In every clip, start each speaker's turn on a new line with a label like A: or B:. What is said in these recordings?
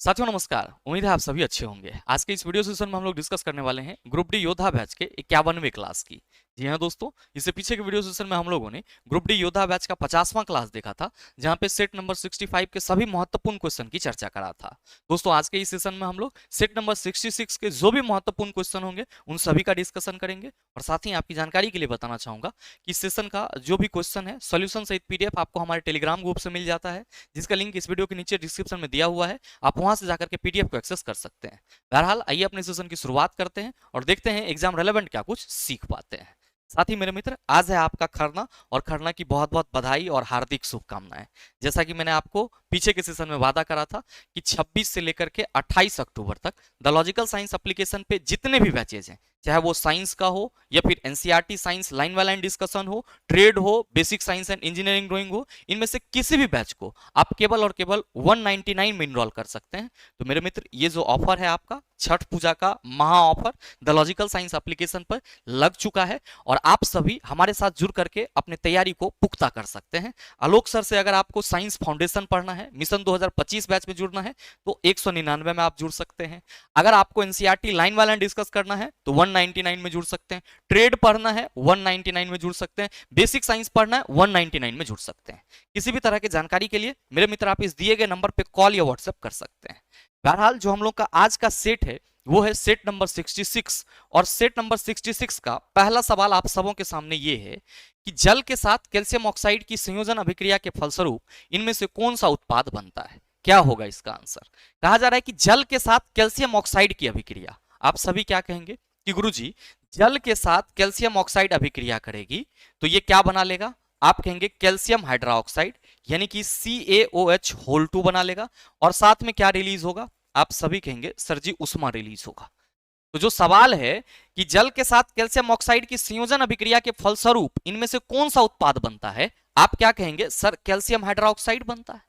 A: साथियों नमस्कार। उम्मीद है आप सभी अच्छे होंगे। आज के इस वीडियो सेशन में हम लोग डिस्कस करने वाले हैं ग्रुप डी योद्धा बैच के 51वें क्लास की। जी हाँ दोस्तों, इससे पीछे के वीडियो सेशन में हम लोगों ने ग्रुप डी योद्धा बैच का 50वां क्लास देखा था, जहां पे सेट नंबर 65 के सभी महत्वपूर्ण क्वेश्चन की चर्चा करा था। दोस्तों आज के इस सेशन में हम लोग सेट नंबर 66 के जो भी महत्वपूर्ण क्वेश्चन होंगे उन सभी का डिस्कशन करेंगे। और साथ ही आपकी जानकारी के लिए बताना चाहूंगा कि इस सेशन का जो भी क्वेश्चन है सोल्यूशन सहित पीडीएफ आपको हमारे टेलीग्राम ग्रुप से मिल जाता है, जिसका लिंक इस वीडियो के नीचे डिस्क्रिप्शन में दिया हुआ है। आप वहां से जाकर के पीडीएफ को एक्सेस कर सकते हैं। बहरहाल आइए अपने सेशन की शुरुआत करते हैं और देखते हैं एग्जाम रेलेवेंट क्या कुछ सीख पाते हैं। साथ ही मेरे मित्र, आज है आपका खरना और खरना की बहुत बहुत बधाई और हार्दिक शुभकामनाएं। जैसा कि मैंने आपको पीछे के सेशन में वादा करा था कि 26 से लेकर के 28 अक्टूबर तक द लॉजिकल साइंस एप्लीकेशन पे जितने भी बैचेज हैं, चाहे वो साइंस का हो या फिर NCERT science line by line discussion हो, ट्रेड हो, basic science and engineering drawing हो, इनमें से किसी भी बैच को आप केवल और केवल 199 में इनरोल कर सकते हैं। तो मेरे मित्र, ये जो ऑफर है आपका छठ पूजा का महा offer the logical science application पर लग चुका है और आप सभी हमारे साथ जुड़ करके अपने तैयारी को पुख्ता कर सकते हैं। आलोक सर से अगर आपको साइंस फाउंडेशन पढ़ना है, मिशन 2025 बैच में जुड़ना है तो 199 में आप जुड़ सकते हैं। अगर आपको NCERT line by line discuss करना है तो 199 में जुड़ सकते हैं। ट्रेड पढ़ना है 199 में जुड़ सकते हैं। बेसिक साइंस पढ़ना है 199 में जुड़ सकते हैं। किसी भी तरह की जानकारी के लिए मेरे मित्र आप इस दिए गए नंबर पे कॉल या व्हाट्सएप कर सकते हैं। बहरहाल जो हम लोग का आज का सेट है वो है सेट नंबर 66 और सेट नंबर 66 का पहला सवाल आप सबों के सामने ये है कि जल के साथ कैल्शियम ऑक्साइड की संयोजन अभिक्रिया के फलस्वरूप इनमें से कौन सा उत्पाद बनता है। क्या होगा इसका आंसर? कहा जा रहा है कि जल के साथ कैल्शियम ऑक्साइड की अभिक्रिया। आप सभी क्या कहेंगे कि गुरुजी जल के साथ कैल्शियम ऑक्साइड अभिक्रिया करेगी तो ये क्या बना लेगा? आप कहेंगे कैल्शियम हाइड्रोक्साइड यानी कि CaOH होल 2 बना लेगा और साथ में क्या रिलीज होगा? आप सभी कहेंगे सर जी उष्मा रिलीज होगा। तो जो सवाल है कि जल के साथ कैल्शियम ऑक्साइड की संयोजन अभिक्रिया के फलस्वरूप इनमें से कौन सा उत्पाद बनता है, आप क्या कहेंगे? सर कैल्शियम हाइड्रोक्साइड बनता है।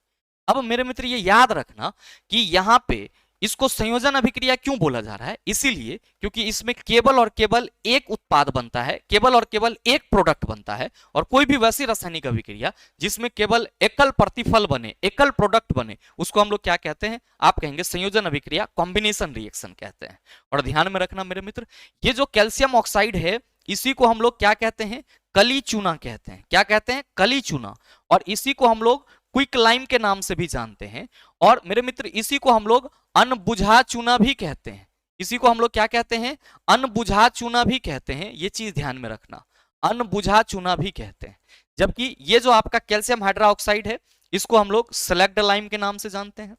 A: अब मेरे मित्र ये याद रखना कि यहां पे इसको संयोजन अभिक्रिया क्यों बोला जा रहा है, इसीलिए क्योंकि इसमें केवल और केवल एक उत्पाद बनता है, केवल और केवल एक प्रोडक्ट बनता है। और कोई भी वैसी रासायनिक अभिक्रिया जिसमें केवल एकल प्रतिफल बने, एकल प्रोडक्ट बने, उसको हम लोग क्या कहते हैं? आप कहेंगे संयोजन अभिक्रिया, कॉम्बिनेशन रिएक्शन कहते हैं। और ध्यान में रखना मेरे मित्र, ये जो कैल्शियम ऑक्साइड है इसी को हम लोग क्या कहते हैं? कली चूना कहते हैं। क्या कहते हैं? कली चूना। और इसी को हम लोग क्विक लाइम के नाम से भी जानते हैं। और मेरे मित्र इसी को हम लोग अनबुझा चूना भी कहते हैं। इसी को हम लोग क्या कहते हैं? अनबुझा चूना भी कहते हैं। ये चीज ध्यान में रखना, अनबुझा चूना भी कहते हैं। जबकि ये जो आपका कैल्शियम हाइड्रोक्साइड है इसको हम लोग स्लैग्ड लाइम के नाम से जानते हैं।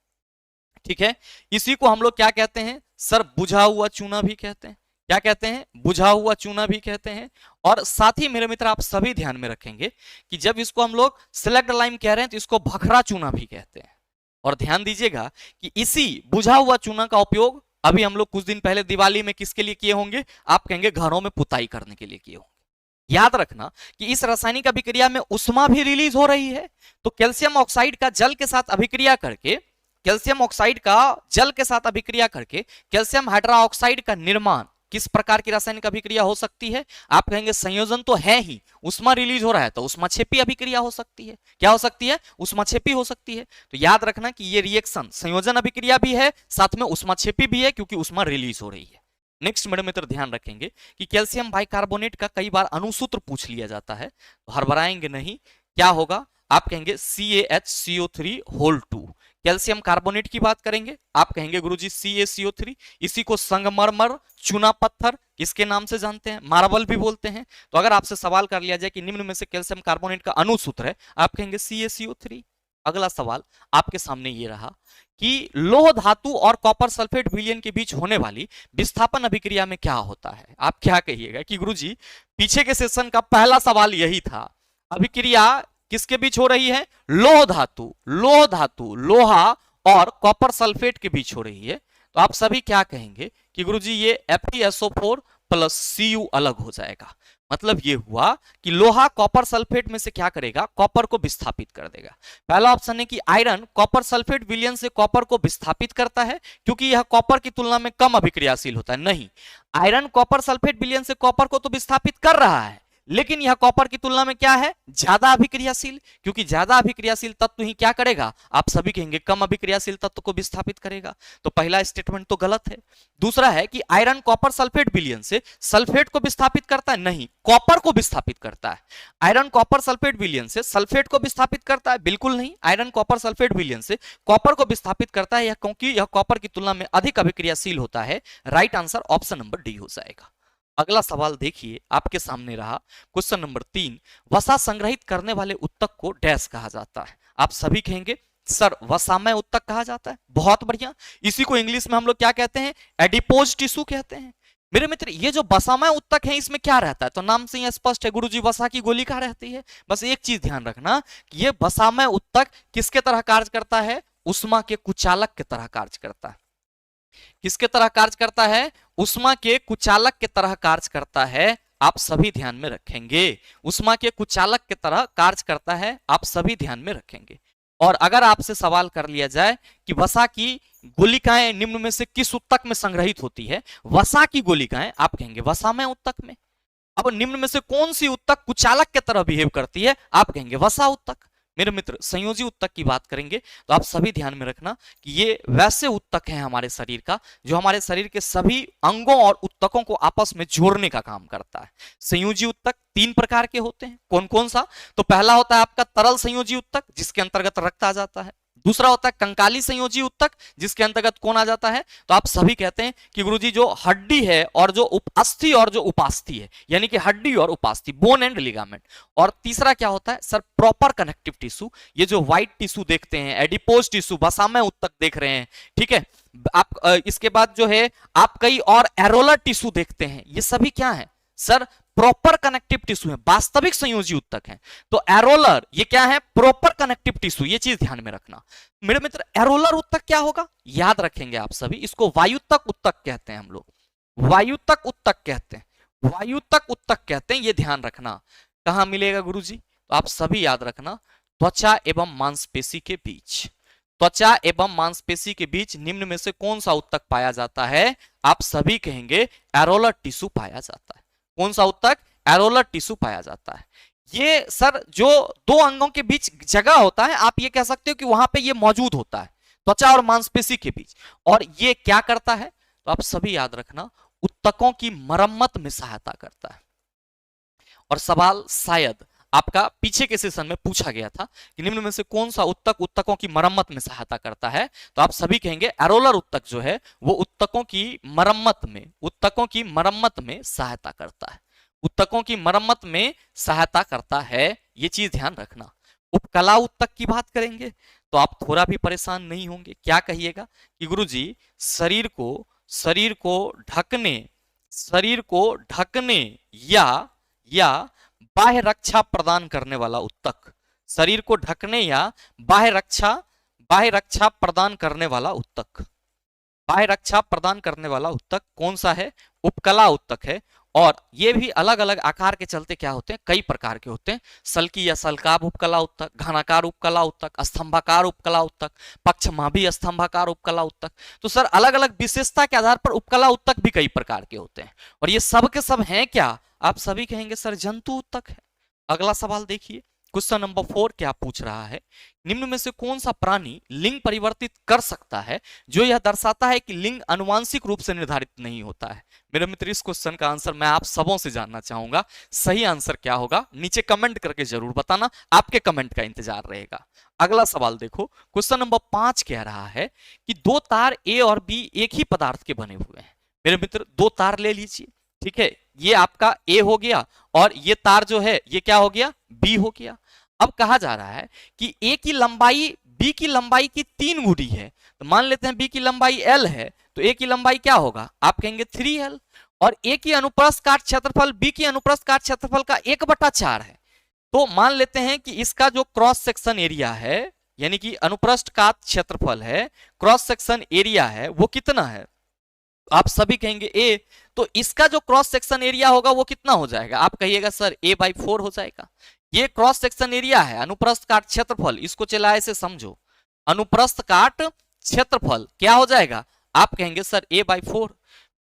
A: ठीक है, इसी को हम लोग क्या कहते हैं? सर बुझा हुआ चूना भी कहते हैं। क्या कहते हैं? बुझा हुआ चूना भी कहते हैं। और साथ ही मेरे मित्र आप सभी ध्यान में रखेंगे कि जब इसको हम लोग स्लैग्ड लाइम कह रहे हैं तो इसको भखरा चूना भी कहते हैं। और ध्यान दीजिएगा कि इसी बुझा हुआ चूना का उपयोग अभी हम लोग कुछ दिन पहले दिवाली में किसके लिए किए होंगे? आप कहेंगे घरों में पुताई करने के लिए किए होंगे। याद रखना कि इस रासायनिक अभिक्रिया में उष्मा भी रिलीज हो रही है। तो कैल्शियम ऑक्साइड का जल के साथ अभिक्रिया करके, कैल्शियम ऑक्साइड का जल के साथ अभिक्रिया करके कैल्शियम हाइड्रोक्साइड का निर्माण किस प्रकार की रासायनिक अभिक्रिया हो सकती है? आप कहेंगे संयोजन तो है ही, उष्मा रिलीज हो रहा है तो उष्माक्षेपी अभिक्रिया हो सकती है। क्या हो सकती है? उष्माक्षेपी हो सकती है। तो याद रखना कि ये रिएक्शन संयोजन अभिक्रिया भी है, साथ में उष्माक्षेपी भी है, क्योंकि उष्मा रिलीज हो रही है। नेक्स्ट मेरे मित्र ध्यान रखेंगे कि कैल्शियम बाइकार्बोनेट का कई बार अनुसूत्र पूछ लिया जाता है, तो हड़बड़ाएंगे नहीं। क्या होगा? आप कहेंगे CaHCO3 होल 2। कैल्शियम कार्बोनेट की बात करेंगे, आप कहेंगे गुरुजी CaCO3। इसी को संगमरमर, चूना पत्थर किसके नाम से जानते हैं? मार्बल भी बोलते हैं। तो अगर आपसे सवाल कर लिया जाए कि निम्न में से कैल्शियम कार्बोनेट का अनुसूत्र है, आप कहेंगे CaCO3। अगला सवाल आपके सामने ये रहा कि लोह धातु और कॉपर सल्फेट विलयन के बीच होने वाली विस्थापन अभिक्रिया में क्या होता है? आप क्या कहिएगा कि गुरुजी पीछे के सेशन का पहला सवाल यही था, अभिक्रिया किसके बीच हो रही है? लोह धातु, लोह धातु, लोहा और कॉपर सल्फेट के बीच हो रही है। तो आप सभी क्या कहेंगे कि गुरुजी ये FeSO4 प्लस Cu अलग हो जाएगा। मतलब ये हुआ कि लोहा कॉपर सल्फेट में से क्या करेगा? कॉपर को विस्थापित कर देगा। पहला ऑप्शन है कि आयरन कॉपर सल्फेट विलयन से कॉपर को विस्थापित करता है क्योंकि यह कॉपर की तुलना में कम अभिक्रियाशील होता है। नहीं, आयरन कॉपर सल्फेट विलयन से कॉपर को तो विस्थापित कर रहा है, लेकिन यह कॉपर की तुलना में क्या है, ज्यादा अभिक्रियाशील, क्योंकि ज्यादा अभिक्रियाशील तत्व ही क्या करेगा, आप सभी कहेंगे कम अभिक्रियाशील तत्व को विस्थापित करेगा। तो पहला स्टेटमेंट तो गलत है। दूसरा है कि आयरन कॉपर सल्फेट विलयन से सल्फेट को विस्थापित करता है, नहीं, कॉपर को विस्थापित करता है। आयरन कॉपर सल्फेट विलयन से सल्फेट को विस्थापित करता है, बिल्कुल नहीं, आयरन कॉपर सल्फेट विलयन से कॉपर को विस्थापित करता है, क्योंकि यह कॉपर की तुलना में अधिक अभिक्रियाशील होता है। Right answer option number D हो जाएगा। अगला सवाल देखिए, आपके सामने रहा क्वेश्चन नंबर 3, वसा संग्रहित करने वाले उत्तक को डैश कहा जाता है। आप सभी कहेंगे सर वसामय उत्तक कहा जाता है, बहुत बढ़िया। इसी को इंग्लिश में हम लोग क्या कहते हैं, एडिपोज टिश्यू कहते हैं। मेरे मित्र, ये जो वसामय उत्तक है इसमें क्या रहता है, तो नाम से ही स्पष्ट है गुरुजी, वसा की गोलिका रहती है। बस एक चीज ध्यान रखना कि ये वसामय उत्तक किसके तरह कार्य करता है, उष्मा के कुचालक के तरह कार्य करता है। किसके तरह कार्य करता है, उष्मा के कुचालक के तरह कार्य करता है। आप सभी ध्यान में रखेंगे, उष्मा के कुचालक के तरह कार्य करता है, आप सभी ध्यान में रखेंगे। और अगर आपसे सवाल कर लिया जाए कि वसा की गोलिकाएं निम्न में से किस उत्तक में संग्रहित होती है, वसा की गोलिकाएं आप कहेंगे वसामय उत्तक में। अब निम्न में से कौन सी उत्तक कुचालक के तरह बिहेव करती है, आप कहेंगे वसा उत्तक। मेरे मित्र, संयोजी उत्तक की बात करेंगे तो आप सभी ध्यान में रखना कि ये वैसे उत्तक है हमारे शरीर का जो हमारे शरीर के सभी अंगों और उत्तकों को आपस में जोड़ने का काम करता है। संयोजी उत्तक 3 प्रकार के होते हैं, कौन कौन सा, तो पहला होता है आपका तरल संयोजी उत्तक जिसके अंतर्गत रक्त आ जाता है। दूसरा होता है कंकाली संयोजी उत्तक जिसके अंतर्गत कौन आ जाता है, तो आप सभी कहते हैं कि गुरुजी जो हड्डी है और जो अस्थि और जो उपास्थि है, यानी कि हड्डी और उपास्थि, बोन एंड लिगामेंट। और तीसरा क्या होता है सर, प्रॉपर कनेक्टिव टिश्यू, ये जो व्हाइट टिश्यू देखते हैं, एडिपोज टिश्यू, वसामय उत्तक देख रहे हैं, ठीक है। आप इसके बाद जो है आप कई और एरोलर टिश्यू देखते हैं, ये सभी क्या है सर, प्रॉपर कनेक्टिव टिश्यू है, वास्तविक संयोजी उत्तक है। तो एरोलर ये क्या है, प्रॉपर कनेक्टिव टिश्यू, ये चीज ध्यान में रखना। मेरे मित्र, एरोलर उत्तक क्या होगा, याद रखेंगे आप सभी, इसको वायुतक उत्तक कहते हैं हम लोग, वायुतक उत्तक कहते हैं, वायुतक उत्तक कहते हैं, ये ध्यान रखना। कहां मिलेगा गुरुजी, तो आप सभी याद रखना, त्वचा एवं मांसपेशी के बीच, त्वचा एवं मांसपेशी के बीच निम्न में से कौन सा उत्तक पाया जाता है, आप सभी कहेंगे एरोलर टिश्यू पाया जाता है। कौन सा उत्तक, एरोलर टिश्यू पाया जाता है। ये सर जो 2 अंगों के बीच जगह होता है, आप ये कह सकते हो कि वहां पे ये मौजूद होता है, त्वचा और मांसपेशी के बीच। और ये क्या करता है, तो आप सभी याद रखना, उत्तकों की मरम्मत में सहायता करता है। और सवाल शायद आपका पीछे के सेशन में पूछा गया था कि निम्न में से कौन सा उत्तक उत्तकों की मरम्मत में सहायता करता है, तो आप सभी कहेंगे एरोलर उत्तक जो है वो उत्तकों की मरम्मत में, उत्तकों की मरम्मत में सहायता करता है, उत्तकों की मरम्मत में सहायता करता है, ये चीज ध्यान रखना। उपकला उत्तक की बात करेंगे तो आप थोड़ा भी परेशान नहीं होंगे। क्या कहिएगा कि गुरुजी शरीर को ढकने, शरीर को ढकने या बाह्य रक्षा प्रदान करने वाला उत्तक, शरीर को ढकने या बाह्य रक्षा प्रदान करने वाला उत्तक, बाह्य रक्षा प्रदान करने वाला उत्तक कौन सा है, उपकला उत्तक है। और ये भी अलग अलग आकार के चलते क्या होते हैं, कई प्रकार के होते हैं, सल्की या सल्काभ उपकला उत्तक, घनाकार उपकला उत्तक, स्तंभाकार उपकला उत्तक, पक्षमाभी स्तंभाकार उपकला उत्तक। तो सर अलग अलग विशेषता के आधार पर उपकला उत्तक भी कई प्रकार के होते हैं, और ये सब के सब हैं क्या, आप सभी कहेंगे सर जंतु उत्तक है। अगला सवाल देखिए, क्वेश्चन नंबर 4 क्या पूछ रहा है, निम्न में से कौन सा प्राणी लिंग परिवर्तित कर सकता है जो यह दर्शाता है कि लिंग आनुवांशिक रूप से निर्धारित नहीं होता है। मेरे मित्र, इस क्वेश्चन का आंसर मैं आप सबों से जानना चाहूंगा, सही आंसर क्या होगा नीचे कमेंट करके जरूर बताना, आपके कमेंट का इंतजार रहेगा। अगला सवाल देखो, क्वेश्चन नंबर 5 कह रहा है कि 2 तार ए और बी एक ही पदार्थ के बने हुए हैं। मेरे मित्र 2 तार ले लीजिए, ठीक है, ये आपका ए हो गया और ये तार जो है ये क्या हो गया, बी हो गया। अब कहा जा रहा है कि ए की लंबाई बी की लंबाई की 3 गुनी है, तो मान लेते हैं बी की लंबाई l है, तो ए की लंबाई क्या होगा, आप कहेंगे 3l। और ए की अनुप्रस्थ काट क्षेत्रफल बी की अनुप्रस्थ काट क्षेत्रफल का 1/4 है, तो मान लेते हैं कि इसका जो क्रॉस सेक्शन एरिया है, यानी कि अनुप्रस्थ काट क्षेत्रफल है, क्रॉस सेक्शन एरिया है, वो कितना है, आप सभी कहेंगे ए, तो इसका जो क्रॉस सेक्शन एरिया होगा वो कितना हो जाएगा, आप कहिएगा सर a/4 हो जाएगा। ये क्रॉस सेक्शन एरिया है, अनुप्रस्थ काट क्षेत्रफल, इसको चला ऐसे समझो, अनुप्रस्थ काट क्षेत्रफल क्या हो जाएगा, आप कहेंगे सर a/4।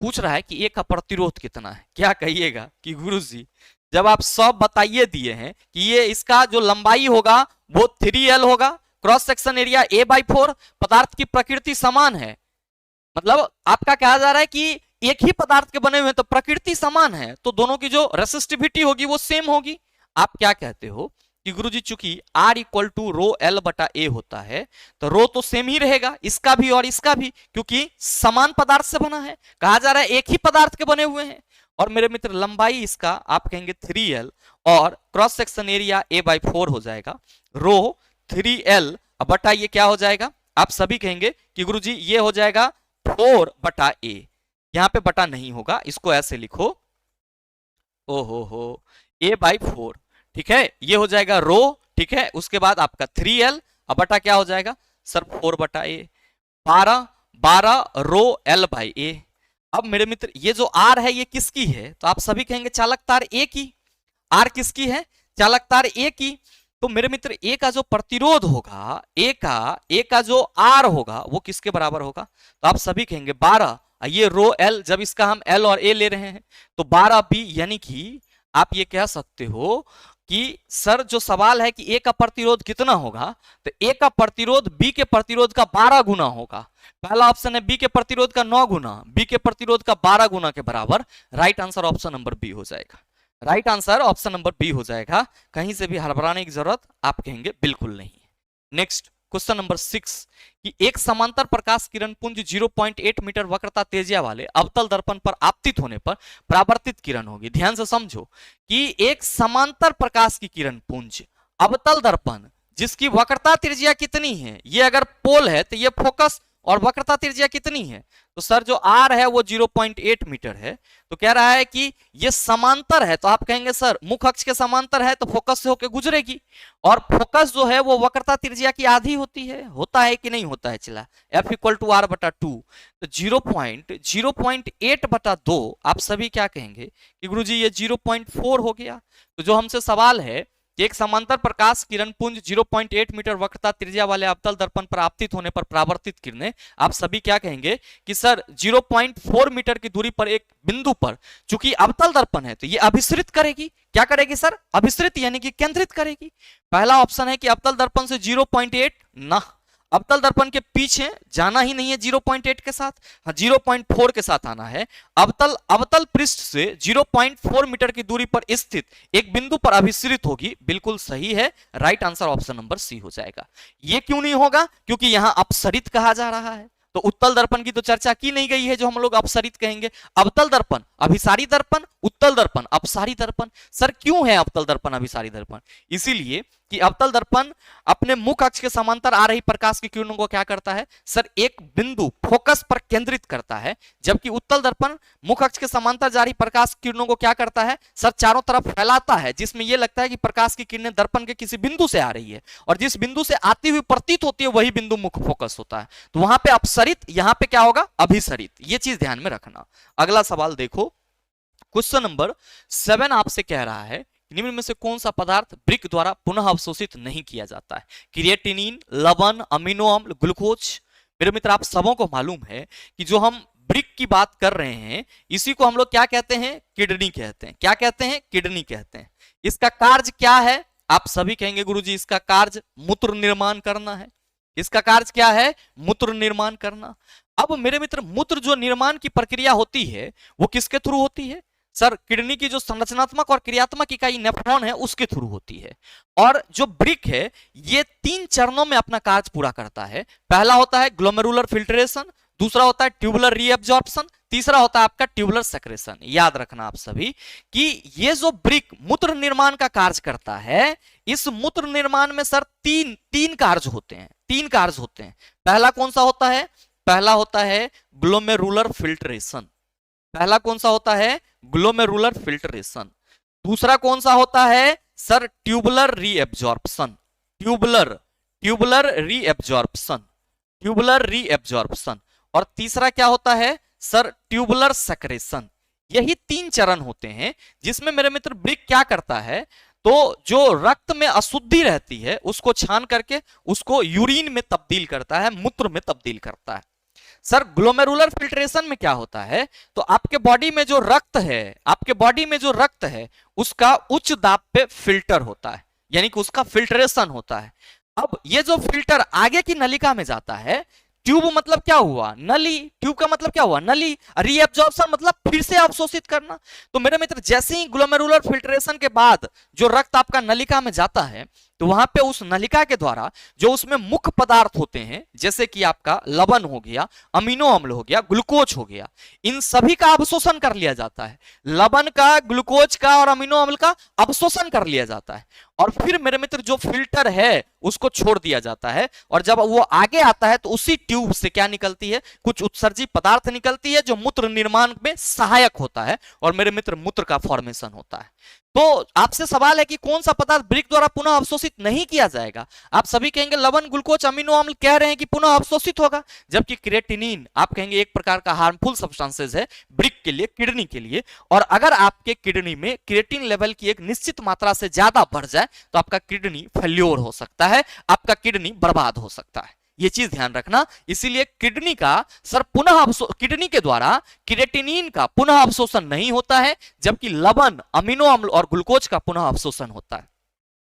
A: पूछ रहा है कि ए का प्रतिरोध कितना है, क्या कहिएगा कि गुरुजी जब आप सब बताइए दिए हैं कि ये इसका जो लंबाई होगा वो 3L होगा, क्रॉस सेक्शन एरिया A/4, पदार्थ की प्रकृति समान है, मतलब आपका कहा जा रहा है कि एक ही पदार्थ के बने हुए हैं तो प्रकृति समान है, तो दोनों की जो रेसिस्टिविटी होगी वो सेम होगी। आप क्या कहते हो कि गुरुजी चूंकि R equal to rho L बटा A होता है तो रो तो सेम ही रहेगा, इसका भी और इसका भी, क्योंकि समान पदार्थ से बना है, कहा जा रहा है एक ही पदार्थ के बने हुए हैं। और मेरे मित्र लंबाई इसका आप कहेंगे 3L और क्रॉस सेक्शन एरिया A/4 हो जाएगा, रो 3L बटा ये क्या हो जाएगा, आप सभी कहेंगे कि गुरुजी ये हो जाएगा 4 बटा A, यहां पे बटा नहीं होगा, इसको ऐसे लिखो, ओहो हो A/4, ठीक है, ये हो जाएगा रो, ठीक है, उसके बाद आपका 3L अब बटा क्या हो जाएगा सर 4 बटा A, 12 रो L/A। अब मेरे मित्र ये जो R है ये किसकी है, तो आप सभी कहेंगे चालक तार A की, R किसकी है, चालक तार A की, तो मेरे मित्र A का जो प्रतिरोध होगा, A का जो R होगा वो किसके बराबर होगा, तो आप सभी कहेंगे 12, ये रो L, जब इसका हम L और A ले रहे हैं तो 12B, यानी कि आप ये कह सकते हो कि सर जो सवाल है कि A का प्रतिरोध कितना होगा, तो A का प्रतिरोध B के प्रतिरोध का 12 गुना होगा। पहला ऑप्शन है B के प्रतिरोध का 9 गुना, B के प्रतिरोध का 12 गुना के बराबर, right answer option number B हो जाएगा, right answer option number B हो जाएगा, कहीं से भी हड़बड़ाने की जरूरत आप कहेंगे बिल्कुल नहीं। नेक्स्ट क्वेश्चन नंबर 6 कि एक समांतर प्रकाश किरण पुंज 0.8 मीटर वक्रता त्रिज्या वाले अवतल दर्पण पर आपतित होने पर परावर्तित किरण होगी। ध्यान से समझो कि एक समांतर प्रकाश की किरण पुंज अवतल दर्पण जिसकी वक्रता त्रिज्या कितनी है, ये अगर पोल है तो ये फोकस, और वक्रता त्रिज्या कितनी है, तो सर जो R है वो 0.8 मीटर है, तो कह रहा है कि ये समांतर है, तो आप कहेंगे सर मुख्य अक्ष के समांतर है तो फोकस से होकर गुजरेगी, और फोकस जो है वो वक्रता त्रिज्या की आधी होती है, होता है कि नहीं होता है, चला F इक्वल टू R बटा 2, तो 0.8 बटा 2 आप सभी क्या कहेंगे कि गुरुजी ये 0.4 हो गया। तो जो हमसे सवाल है कि एक समांतर प्रकाश किरण पुंज 0.8 मीटर वक्रता त्रिज्या वाले अवतल दर्पण पर आपतित होने पर परावर्तित किरणें, आप सभी क्या कहेंगे कि सर 0.4 मीटर की दूरी पर एक बिंदु पर चूंकि अवतल दर्पण है तो ये अभिसरित करेगी, क्या करेगी सर, अभिसरित यानी कि केंद्रित करेगी। पहला ऑप्शन है कि अवतल दर्पण से 0.8 ना, अवतल दर्पण के पीछे जाना ही नहीं है 0.8 के साथ, हाँ 0.4 के साथ आना है, अवतल पृष्ठ से 0.4 मीटर की दूरी पर स्थित एक बिंदु पर अभिसरित होगी, बिल्कुल सही है, right answer option number C हो जाएगा। ये क्यों नहीं होगा, क्योंकि यहां अपसरित कहा जा रहा है, तो उत्तल दर्पण की तो चर्चा की नहीं गई है जो हम लोग अपसरित कहेंगे। अवतल दर्पण अभिसारी दर्पण, उत्तल दर्पण अपसारी दर्पण। सर क्यों है अवतल दर्पण अभिसारी दर्पण, इसीलिए कि अवतल दर्पण अपने मुख्य अक्ष के समांतर आ रही प्रकाश की किरणों को क्या करता है सर, एक बिंदु फोकस पर केंद्रित करता है, जबकि उत्तल दर्पण मुख्य अक्ष के समांतर जा रही प्रकाश की किरणों को क्या करता है सर, चारों तरफ फैलाता है, जिसमें यह लगता है कि प्रकाश की किरणें दर्पण के किसी बिंदु से आ रही है, और जिस बिंदु से आती हुई प्रतीत होती है वही बिंदु मुख्य फोकस होता है। तो वहां पे अपसरित, यहां पे क्या होगा अभिसरित, ये चीज ध्यान में रखना। अगला सवाल देखो, क्वेश्चन नंबर 7 आपसे कह रहा है निम्न में से कौन सा पदार्थ ब्रिक द्वारा पुनः अवशोषित नहीं किया जाता है, क्रिएटिनिन, लवण, अमीनो अम्ल, ग्लूकोज। मेरे मित्र आप सबों को मालूम है कि जो हम ब्रिक की बात कर रहे हैं इसी को हम लोग क्या कहते हैं, किडनी कहते हैं। क्या कहते हैं, किडनी कहते हैं। इसका कार्य क्या है, आप सभी कहेंगे गुरुजी इसका कार्य मूत्र निर्माण करना है। इसका कार्य क्या है, मूत्र निर्माण करना। अब मेरे मित्र मूत्र जो निर्माण की प्रक्रिया होती है वो किसके थ्रू होती है सर, किडनी की जो संरचनात्मक और क्रियात्मक इकाई नेफ्रॉन है उसके थ्रू होती है। और जो ब्रिक है ये 3 चरणों में अपना कार्य पूरा करता है। पहला होता है ग्लोमेरुलर फिल्ट्रेशन, दूसरा होता है ट्यूबुलर रीअब्जॉर्प्शन, तीसरा होता है आपका ट्यूबुलर सेक्रेशन। याद रखना आप सभी कि ये जो ब्रिक मूत्र निर्माण का कार्य करता है, इस मूत्र निर्माण में सर तीन कार्य होते हैं, 3 कार्य होते हैं। पहला कौन सा होता है, पहला होता है ग्लोमेरुलर फिल्ट्रेशन, पहला कौन सा होता है ग्लोमेरुलर फिल्ट्रेशन। दूसरा कौन सा होता है sir, tubular reabsorption, tubular reabsorption, tubular reabsorption. और तीसरा क्या होता है सर, ट्यूबुलर सेक्रेशन। यही 3 चरण होते हैं जिसमें मेरे मित्र ब्रिक क्या करता है, तो जो रक्त में अशुद्धि रहती है उसको छान करके उसको यूरिन में तब्दील करता है, मूत्र में तब्दील करता है। सर ग्लोमेरुलर फिल्ट्रेशन में क्या होता है, तो आपके बॉडी में जो रक्त है, आपके बॉडी में जो रक्त है उसका उच्च दाब पे फिल्टर होता है, यानी कि उसका फिल्ट्रेशन होता है। अब ये जो फिल्टर आगे की नलिका में जाता है, ट्यूब मतलब क्या हुआ, नली, ट्यूब का मतलब क्या हुआ, नली, रीअब्जॉर्प्शन मतलब फिर से अवशोषित करना। तो मेरे मित्र जैसे ही ग्लोमेरुलर फिल्ट्रेशन के बाद जो रक्त आपका नलिका में जाता है, तो वहां पे उस नलिका के द्वारा जो उसमें मुख्य पदार्थ होते हैं, जैसे कि आपका लवण हो गया, अमीनो अम्ल हो गया, ग्लूकोज हो गया, इन सभी का अवशोषण कर लिया जाता है। लवण का, ग्लूकोज का और अमीनो अम्ल का अवशोषण कर लिया जाता है, और फिर मेरे मित्र जो फिल्टर है उसको छोड़ दिया जाता है। और जब वो आगे आता है तो उसी ट्यूब से क्या निकलती है, कुछ उत्सर्जी पदार्थ निकलती है जो मूत्र निर्माण में सहायक होता है, और मेरे मित्र मूत्र का फॉर्मेशन होता है। तो आपसे सवाल है कि कौन सा पदार्थ ब्रिक द्वारा पुनः अवशोषित नहीं किया जाएगा। आप सभी कहेंगे लवण, ग्लूकोज, अमीनो अम्ल कह रहे हैं कि पुनः अवशोषित होगा, जबकि क्रिएटिनिन आप कहेंगे एक प्रकार का हार्मफुल सब्सटेंसेस है ब्रिक के लिए, किडनी के लिए। और अगर आपके किडनी में क्रिएटिन लेवल की एक निश्चित मात्रा से ज्यादा बढ़ जाए तो आपका किडनी फेल्योर हो सकता है, आपका किडनी बर्बाद हो सकता है। ये चीज ध्यान रखना। इसीलिए किडनी का सर पुनः किडनी के द्वारा क्रिएटिनिन का पुनः अवशोषण नहीं होता है, जबकि लवण, अमीनो अम्ल और ग्लूकोज का पुनः अवशोषण होता है।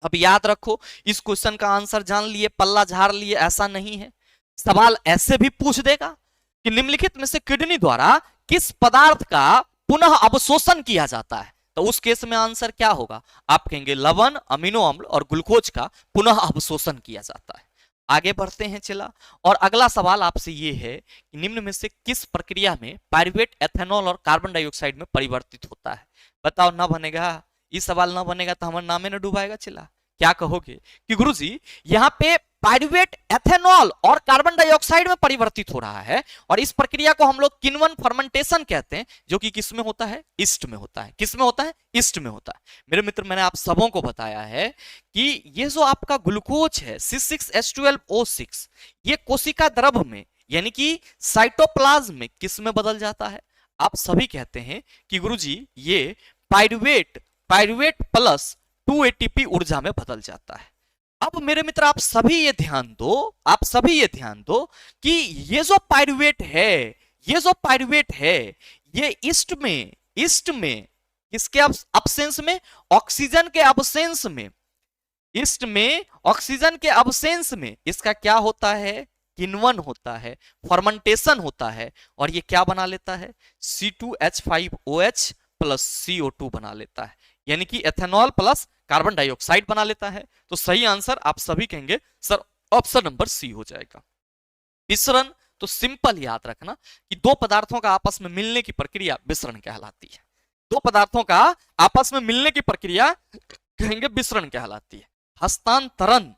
A: अब याद रखो, इस क्वेश्चन का आंसर जान लिए, पल्ला झाड़ लिए, ऐसा नहीं है। सवाल ऐसे भी पूछ देगा कि निम्नलिखित में से किडनी द्वारा किस पदार्थ का पुनः अवशोषण किया जाता है, तो उस केस में आंसर क्या होगा, आप कहेंगे लवण, अमीनो अम्ल और ग्लूकोज का पुनः अवशोषण किया जाता है। आगे बढ़ते हैं चला, और अगला सवाल आपसे ये है कि निम्न में से किस प्रक्रिया में पायरुवेट एथेनॉल और कार्बन डाइऑक्साइड में परिवर्तित होता है। बताओ, ना बनेगा, ये सवाल ना बनेगा तो हमारे नामे ना डूबाएगा। चला क्या कहोगे कि गुरुजी यहाँ पे पायरुवेट एथेनॉल और कार्बन डाइऑक्साइड में परिवर्तित हो रहा है, और इस प्रक्रिया को हम लोग किण्वन फर्मेंटेशन कहते हैं, जो कि किस में होता है, ईस्ट में होता है। किस में होता है, ईस्ट में होता है। मेरे मित्र मैंने आप सबों को बताया है कि ये जो आपका ग्लूकोज है C6H12O6, ये कोशिका द्रव में यानी कि साइटोप्लाज्म में किस में बदल जाता है। आप सभी कहते हैं कि गुरुजी ये पायरुवेट प्लस 2 ATP ऊर्जा में बदल जाता है। अब मेरे मित्र आप सभी ये ध्यान दो कि ये जो पायरुवेट है, ये ईस्ट में किसके अब्सेंस में, ऑक्सीजन के अब्सेंस में, ईस्ट में ऑक्सीजन के अब्सेंस में इसका क्या होता है, किण्वन होता है, फर्मेंटेशन होता है, और ये क्या बना लेता है, C2H5OH प्लस CO2 बना लेता है, यानी कि एथेनॉल प्लस कार्बन डाइऑक्साइड बना लेता है। तो सही आंसर आप सभी कहेंगे सर ऑप्शन नंबर सी हो जाएगा। विसरण तो सिंपल याद रखना कि दो पदार्थों का आपस में मिलने की प्रक्रिया विसरण कहलाती है। दो पदार्थों का आपस में मिलने की प्रक्रिया कहेंगे विसरण कहलाती है। हस्तांतरण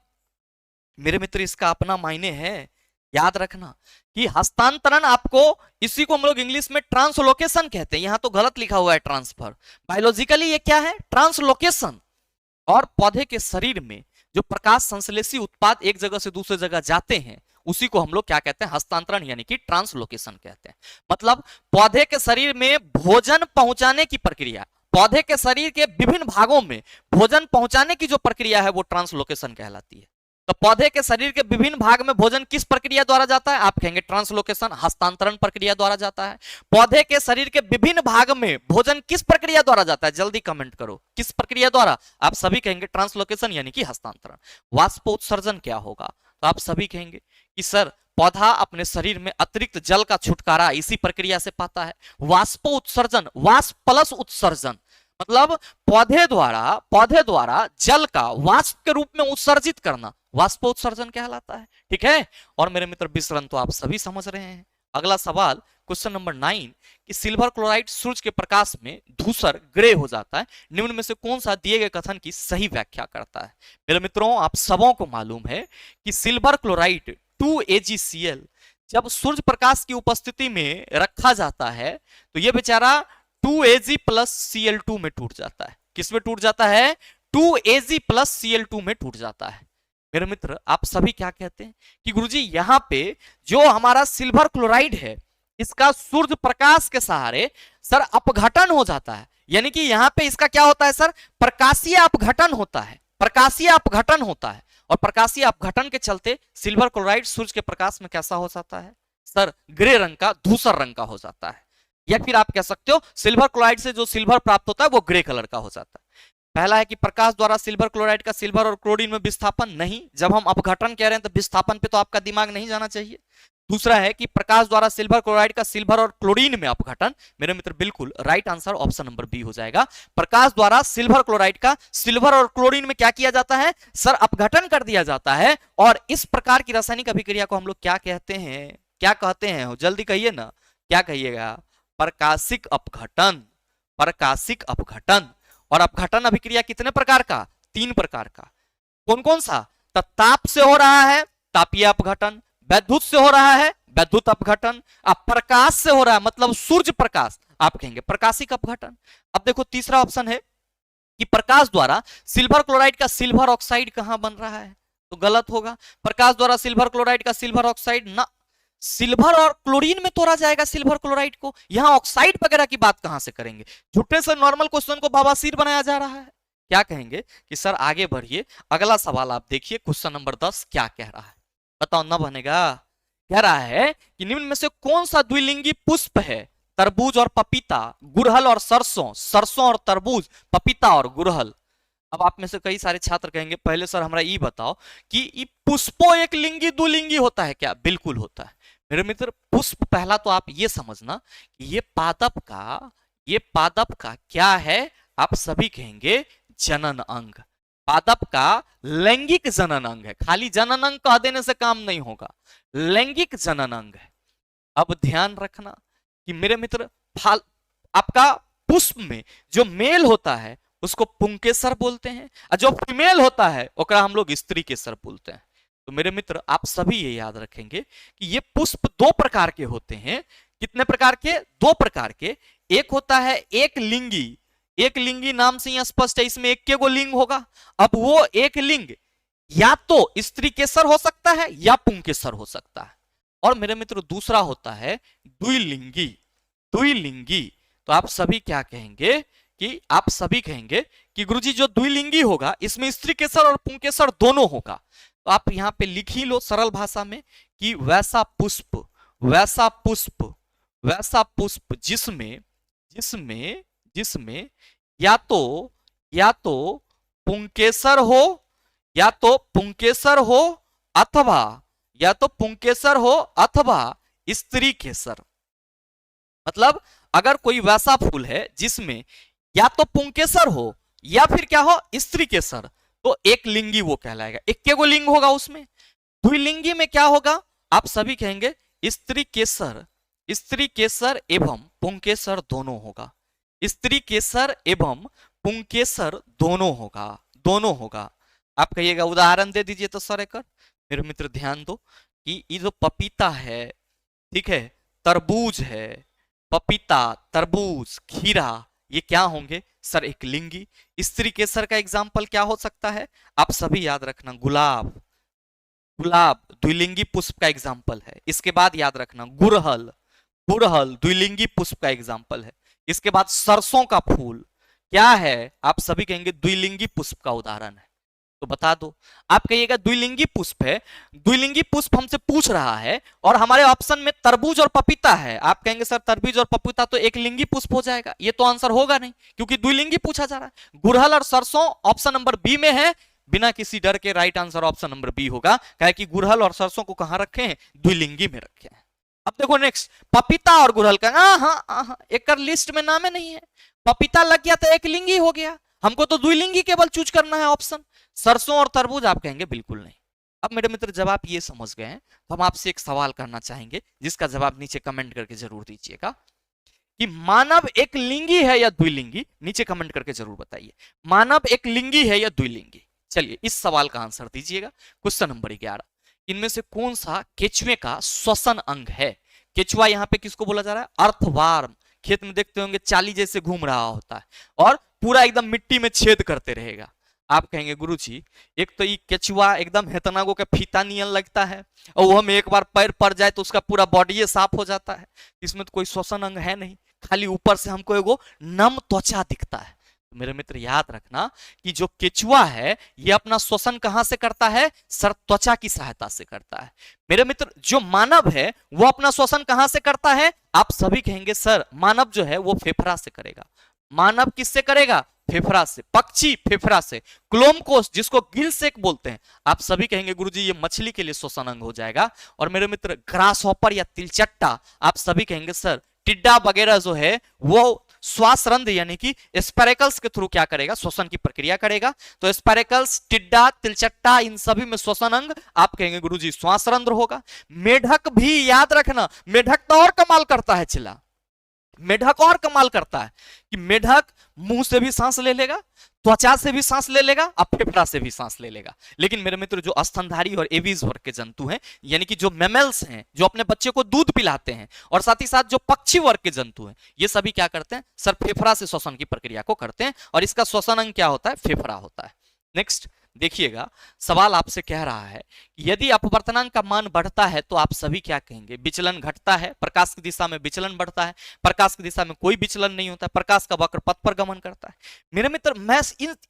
A: मेरे मित्र इसका अपना मायने है, याद रखना कि हस्तांतरण आपको, इसी को हम लोग इंग्लिश में ट्रांसलोकेशन कहते हैं। यहां तो गलत लिखा हुआ है ट्रांसफर, बायोलॉजिकली ये क्या है, ट्रांसलोकेशन। और पौधे के शरीर में जो प्रकाश संश्लेषी उत्पाद एक जगह से दूसरे जगह जाते हैं उसी को हम लोग क्या कहते हैं, हस्तांतरण यानी कि ट्रांसलोकेशन कहते हैं। मतलब पौधे के शरीर में भोजन पहुंचाने की प्रक्रिया, पौधे के शरीर के विभिन्न भागों में भोजन पहुंचाने की जो प्रक्रिया है वो ट्रांसलोकेशन कहलाती है। तो पौधे के शरीर के विभिन्न भाग में भोजन किस प्रक्रिया द्वारा जाता है, आप कहेंगे ट्रांसलोकेशन, हस्तांतरण प्रक्रिया द्वारा जाता है। पौधे के शरीर के विभिन्न भाग में भोजन किस प्रक्रिया द्वारा जाता है, जल्दी कमेंट करो, किस प्रक्रिया द्वारा, आप सभी कहेंगे ट्रांसलोकेशन यानी कि हस्तांतरण। वाष्पोत्सर्जन क्या होगा, तो आप सभी कहेंगे कि सर पौधा अपने शरीर में अतिरिक्त जल का छुटकारा इसी प्रक्रिया से पाता है। वाष्पोत्सर्जन, वाष्प प्लस उत्सर्जन, मतलब पौधे द्वारा जल का वाष्प के रूप में उत्सर्जित करना वाष्पोत्सर्जन कहलाता है। ठीक है, और मेरे मित्र विसरण तो आप सभी समझ रहे हैं। अगला सवाल क्वेश्चन नंबर 9 कि सिल्वर क्लोराइड सूर्य के प्रकाश में धूसर ग्रे हो जाता है, निम्न में से कौन सा दिए गए कथन की सही व्याख्या करता है। मेरे मित्रों आप सबों को मालूम है कि सिल्वर क्लोराइड 2AgCl जब सूर्य प्रकाश की उपस्थिति में रखा जाता है तो यह बेचारा 2Ag प्लस Cl2 में टूट जाता है। किस में टूट जाता है, 2Ag प्लस Cl2 में टूट जाता है। मेरे मित्र आप सभी क्या कहते हैं कि गुरुजी यहाँ पे जो हमारा सिल्वर क्लोराइड है इसका सूर्य प्रकाश के सहारे सर अपघटन हो जाता है, यानी कि यहाँ पे इसका क्या होता है सर, प्रकाशीय अपघटन होता है, प्रकाशीय अपघटन होता है। और प्रकाशीय अपघटन के चलते सिल्वर क्लोराइड सूर्य के प्रकाश में कैसा हो जाता है, सर ग्रे रंग का, धूसर रंग का हो जाता है। या फिर आप कह सकते हो सिल्वर क्लोराइड से जो सिल्वर प्राप्त होता है वो ग्रे कलर का हो जाता है। पहला है कि प्रकाश द्वारा सिल्वर क्लोराइड का सिल्वर और क्लोरीन में विस्थापन नहीं, जब हम अपघटन कह रहे हैं तो विस्थापन पे तो आपका दिमाग नहीं जाना चाहिए। दूसरा है कि प्रकाश द्वारा सिल्वर क्लोराइड का सिल्वर और क्लोरीन में अपघटन, मेरे मित्र बिल्कुल right answer option number B हो जाएगा। प्रकाश द्वारा सिल्वर क्लोराइड का सिल्वर और क्लोरीन में क्या किया जाता है सर, अपघटन कर दिया जाता है। और इस प्रकार की रासायनिक अभिक्रिया को हम लोग क्या कहते हैं, क्या कहते हैं, जल्दी कहिए ना, क्या कहिएगा, प्रकाशिक अपघटन, प्रकाशिक अपघटन। और अपघटन अभिक्रिया कितने प्रकार का, 3 प्रकार का। कौन कौन सा, तो ताप से हो रहा है तापीय अपघटन, वैद्युत से हो रहा है वैद्युत अपघटन, अब प्रकाश से हो रहा है मतलब सूर्य प्रकाश, आप कहेंगे प्रकाशिक अपघटन। अब देखो तीसरा ऑप्शन है कि प्रकाश द्वारा सिल्वर क्लोराइड का सिल्वर ऑक्साइड कहां बन रहा है, तो गलत होगा। प्रकाश द्वारा सिल्वर क्लोराइड का सिल्वर ऑक्साइड ना, सिल्वर और क्लोरीन में तोड़ा जाएगा सिल्वर क्लोराइड को, यहां ऑक्साइड वगैरह की बात कहां से करेंगे, झूठे से नॉर्मल क्वेश्चन को बवासीर बनाया जा रहा है। क्या कहेंगे कि सर आगे बढ़िए, अगला सवाल आप देखिए, क्वेश्चन नंबर 10 क्या कह रहा है, बताओ ना बनेगा। कह रहा है कि निम्न में से कौन सा द्विलिंगी पुष्प है, तरबूज और पपीता, गुड़हल और सरसों, सरसों और तरबूज, पपीता और गुड़हल। अब आप में से कई सारे छात्र कहेंगे पहले सर हमरा ये बताओ कि ये पुष्पो एक लिंगी द्विलिंगी होता है क्या, बिल्कुल होता है मेरे मित्र। पुष्प पहला तो आप ये समझना कि ये पादप का क्या है, आप सभी कहेंगे जनन अंग। पादप का लैंगिक जनन अंग है, खाली जनन अंग कह देने से काम नहीं होगा, लैंगिक जनन अंग है। अब ध्यान रखना कि मेरे मित्र फाल आपका पुष्प में जो मेल होता है उसको पुंकेसर बोलते हैं, और जो फीमेल होता है ओकरा हम लोग स्त्री केसर बोलते हैं। तो मेरे मित्र आप सभी ये याद रखेंगे कि ये पुष्प 2 प्रकार के होते हैं। कितने प्रकार के, 2 प्रकार के। एक होता है एक लिंगी, एक लिंगी नाम से ही स्पष्ट है, इसमें एक के गो लिंग होगा। अब वो एक लिंग या तो स्त्री केसर हो सकता है या पुंकेसर हो सकता है। और मेरे मित्र दूसरा होता है द्विलिंगी, द्विलिंगी। तो आप सभी क्या कहेंगे कि आप सभी कहेंगे कि गुरुजी जो द्विलिंगी होगा इसमें स्त्री केसर और पुंकेसर दोनों होगा। तो आप यहां पे लिख ही लो सरल भाषा में कि वैसा पुष्प, वैसा पुष्प, वैसा पुष्प जिसमें जिसमें जिसमें या तो पुंकेसर हो, या तो पुंकेसर हो अथवा या तो पुंकेसर हो अथवा स्त्री केसर। मतलब अगर कोई वैसा फूल है जिसमें या तो पुंकेसर हो या फिर क्या हो स्त्री केसर, तो एक लिंगी वो कहलाएगा, एक के गो लिंग होगा उसमें। द्विलिंगी में क्या होगा, आप सभी कहेंगे स्त्री केसर, स्त्री केसर एवं पुंकेसर दोनों होगा, स्त्री केसर एवं पुंकेसर दोनों होगा, दोनों होगा। आप कहिएगा उदाहरण दे दीजिए तो सर एक। मेरे मित्र ध्यान दो कि ये जो पपीता है, ठीक है, तरबूज है, पपीता, तरबूज, खीरा, ये क्या होंगे सर, एक लिंगी। स्त्री केसर का एग्जाम्पल क्या हो सकता है, आप सभी याद रखना, गुलाब, गुलाब द्विलिंगी पुष्प का एग्जाम्पल है। इसके बाद याद रखना गुड़हल, गुड़हल द्विलिंगी पुष्प का एग्जाम्पल है। इसके बाद सरसों का फूल क्या है, आप सभी कहेंगे द्विलिंगी पुष्प का उदाहरण है। तो बता दो, आप कहिएगा द्विलिंगी पुष्प है, द्विलिंगी पुष्प हमसे पूछ रहा है और हमारे ऑप्शन में तरबूज और पपीता है। आप कहेंगे सर तरबूज और पपीता तो एक लिंगी पुष्प हो जाएगा, ये तो आंसर होगा नहीं क्योंकि द्विलिंगी पूछा जा रहा है। गुड़हल और सरसों ऑप्शन नंबर बी में है, बिना किसी डर के right answer option number B होगा, क्या कि गुड़हल और सरसों को कहां रखे हैं, द्विलिंगी में रखे हैं। अब देखो नेक्स्ट, पपीता और गुड़हल का हाँ एक लिस्ट में नाम नहीं है, पपीता लग गया तो एक लिंगी हो गया, हमको तो द्विलिंगी केवल चूज करना है ऑप्शन। सरसों और तरबूज आप कहेंगे बिल्कुल नहीं। अब मेरे मित्र जब आप ये समझ गए हैं तो हम आपसे एक सवाल करना चाहेंगे जिसका जवाब नीचे कमेंट करके जरूर दीजिएगा कि मानव एक लिंगी है या द्विलिंगी, नीचे कमेंट करके जरूर बताइए, मानव एक लिंगी है या द्विलिंगी। चलिए इस सवाल का आंसर दीजिएगा। क्वेश्चन नंबर 11, इनमें से कौन सा केचुए का श्वसन अंग है। केचुआ यहाँ पे किसको बोला जा रहा है, अर्थवार्म। खेत में देखते होंगे चाली जैसे घूम रहा होता है और पूरा एकदम मिट्टी में छेद करते रहेगा। आप कहेंगे गुरुजी एक तो ये केचुआ एकदम हेतनागो के फीता नियन लगता है और वो हमें एक बार पैर पड़ जाए तो उसका पूरा बॉडी साफ हो जाता है, इसमें तो कोई श्वसन अंग है नहीं, खाली ऊपर से हमको एगो नम त्वचा दिखता है। मेरे मित्र याद रखना कि जो केचुआ है ये अपना श्वसन कहां से करता है? सर त्वचा की सहायता से करता है। मेरे मित्र जो मानव है वो अपना श्वसन कहां से करता है? आप सभी कहेंगे सर मानव जो है वो फेफड़ा से करेगा। मानव किससे करेगा? फेफड़ा से। पक्षी फेफड़ा से। क्लोम कोष जिसको गिल सेक बोलते हैं, आप सभी कहेंगे गुरुजी ये मछली के लिए श्वसन अंग हो जाएगा। और मेरे मित्र ग्रास हॉपर या तिलचट्टा, आप सभी कहेंगे सर टिड्डा वगैरह जो है वो श्वास रंध्र यानी कि स्पेरेकल्स के थ्रू क्या करेगा? श्वसन की प्रक्रिया करेगा। तो स्पेरेकल्स, टिड्डा, तिलचट्टा, इन सभी में श्वसन अंग आप कहेंगे गुरुजी श्वास रंध्र होगा। मेढक भी याद रखना, मेढक तो और कमाल करता है चिल्ला, मेढक और कमाल करता है कि मेढक मुंह से भी सांस ले लेगा, त्वचा से भी सांस ले लेगा, अब फेफड़ा से भी सांस ले लेगा। लेकिन मेरे मित्र जो स्तनधारी और एवीज वर्ग के जंतु हैं, यानी कि जो मैमल्स हैं, जो अपने बच्चे को दूध पिलाते हैं, और साथ ही साथ जो पक्षी वर्ग के जंतु हैं, ये सभी क्या करते हैं? सर फेफड़ा से श्वसन की प्रक्रिया को करते हैं, और इसका श्वसन अंग क्या होता है? फेफड़ा होता है। नेक्स्ट देखिएगा, सवाल आपसे कह रहा है कि यदि अपवर्तनांक का मान बढ़ता है तो आप सभी क्या कहेंगे? विचलन घटता है, प्रकाश की दिशा में विचलन बढ़ता है, प्रकाश की दिशा में कोई विचलन नहीं होता है, प्रकाश का वक्र पथ पर गमन करता है। मेरे मित्र मैं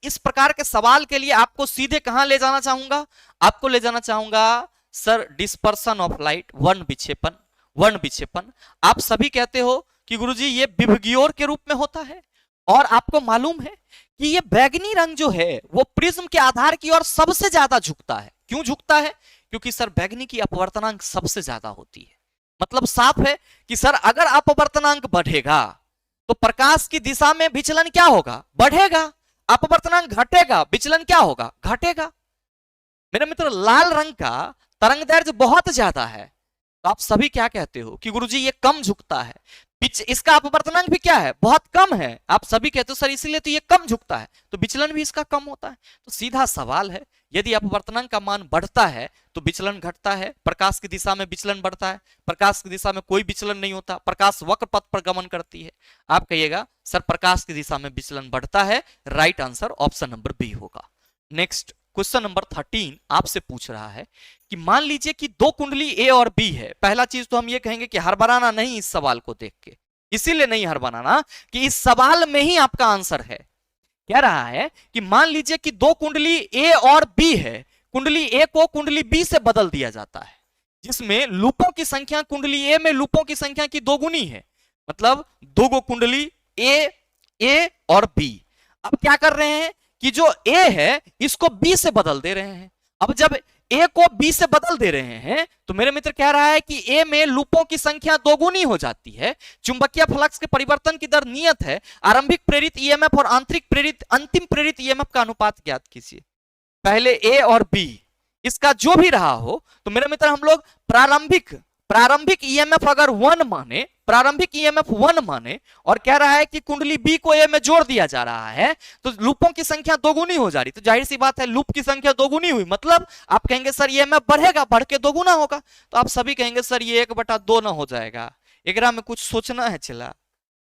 A: इस प्रकार के सवाल के लिए आपको सीधे कहां ले जाना चाहूंगा? आपको ले जाना चाहूंगा सर डिस्पर्सन ऑफ लाइट, वर्ण विक्षेपन। वर्ण विक्षेपन आप सभी कहते हो कि गुरुजी ये विभगीयोर के रूप में होता है, और आपको मालूम है कि ये बैगनी रंग जो है वो प्रिज्म के आधार की ओर सबसे ज्यादा झुकता है। क्यों झुकता है? क्योंकि सर बैगनी की अपवर्तनांक सबसे ज्यादा होती है। मतलब साफ है कि सर अगर अपवर्तनांक बढ़ेगा तो प्रकाश की दिशा में विचलन क्या होगा? बढ़ेगा। अपवर्तनांक घटेगा, विचलन क्या होगा? घटेगा। मेरे मित्र लाल रंग का तरंग दैर्ध्य बहुत ज्यादा है, तो आप सभी क्या कहते हो कि गुरुजी ये कम झुकता है। इसका अपवर्तनांक भी क्या है? बहुत कम है। आप सभी कहते हो सर इसीलिए तो ये कम झुकता है, तो विचलन भी इसका कम होता है। तो सीधा सवाल है, यदि अपवर्तनांक का मान बढ़ता है तो विचलन घटता है, प्रकाश की दिशा में विचलन बढ़ता है, प्रकाश की दिशा में कोई विचलन नहीं होता, प्रकाश वक्र पथ पर गमन करती है। आप कहिएगा सर प्रकाश की दिशा में विचलन बढ़ता है। Right answer option number B होगा। नेक्स्ट क्वेश्चन नंबर 13 आपसे पूछ रहा है कि मान लीजिए कि दो कुंडली ए और बी है। पहला चीज तो हम ये कहेंगे कि हड़बड़ाना नहीं इस सवाल को देख के, इसीलिए नहीं हड़बड़ाना कि इस सवाल में ही आपका आंसर है। कह रहा है कि मान लीजिए कि दो कुंडली ए और बी है, कुंडली ए को कुंडली बी से बदल दिया जाता है, जिसमें लूपों की संख्या कुंडली ए में लूपों की संख्या की दोगुनी है। मतलब दो गो कुंडली ए और बी। अब क्या कर रहे हैं कि जो ए है इसको बी से बदल दे रहे हैं। अब जब ए को बी से बदल दे रहे हैं तो मेरे मित्र कह रहा है कि ए में लूपों की संख्या दोगुनी हो जाती है। चुंबकीय फ्लक्स के परिवर्तन की दर नियत है। आरंभिक प्रेरित ईएमएफ और आंतरिक प्रेरित अंतिम प्रेरित ईएमएफ का अनुपात ज्ञात कीजिए। पहले ए और बी, इसका जो भी रहा हो, तो मेरे मित्र हम लोग प्रारंभिक ईएमएफ अगर 1 माने, प्रारंभिक ईएमएफ 1 माने, और कह रहा है कि कुंडली बी को ए में जोड़ दिया जा रहा है, तो लूपों की संख्या दोगुनी हो जा रही। तो जाहिर सी बात है लूप की संख्या दोगुनी हुई, मतलब आप कहेंगे सर ईएमएफ बढ़ेगा, बढ़ के दोगुना होगा। तो आप सभी कहेंगे सर ये 1/2 ना हो जाएगा। एकरा में कुछ सोचना है, चला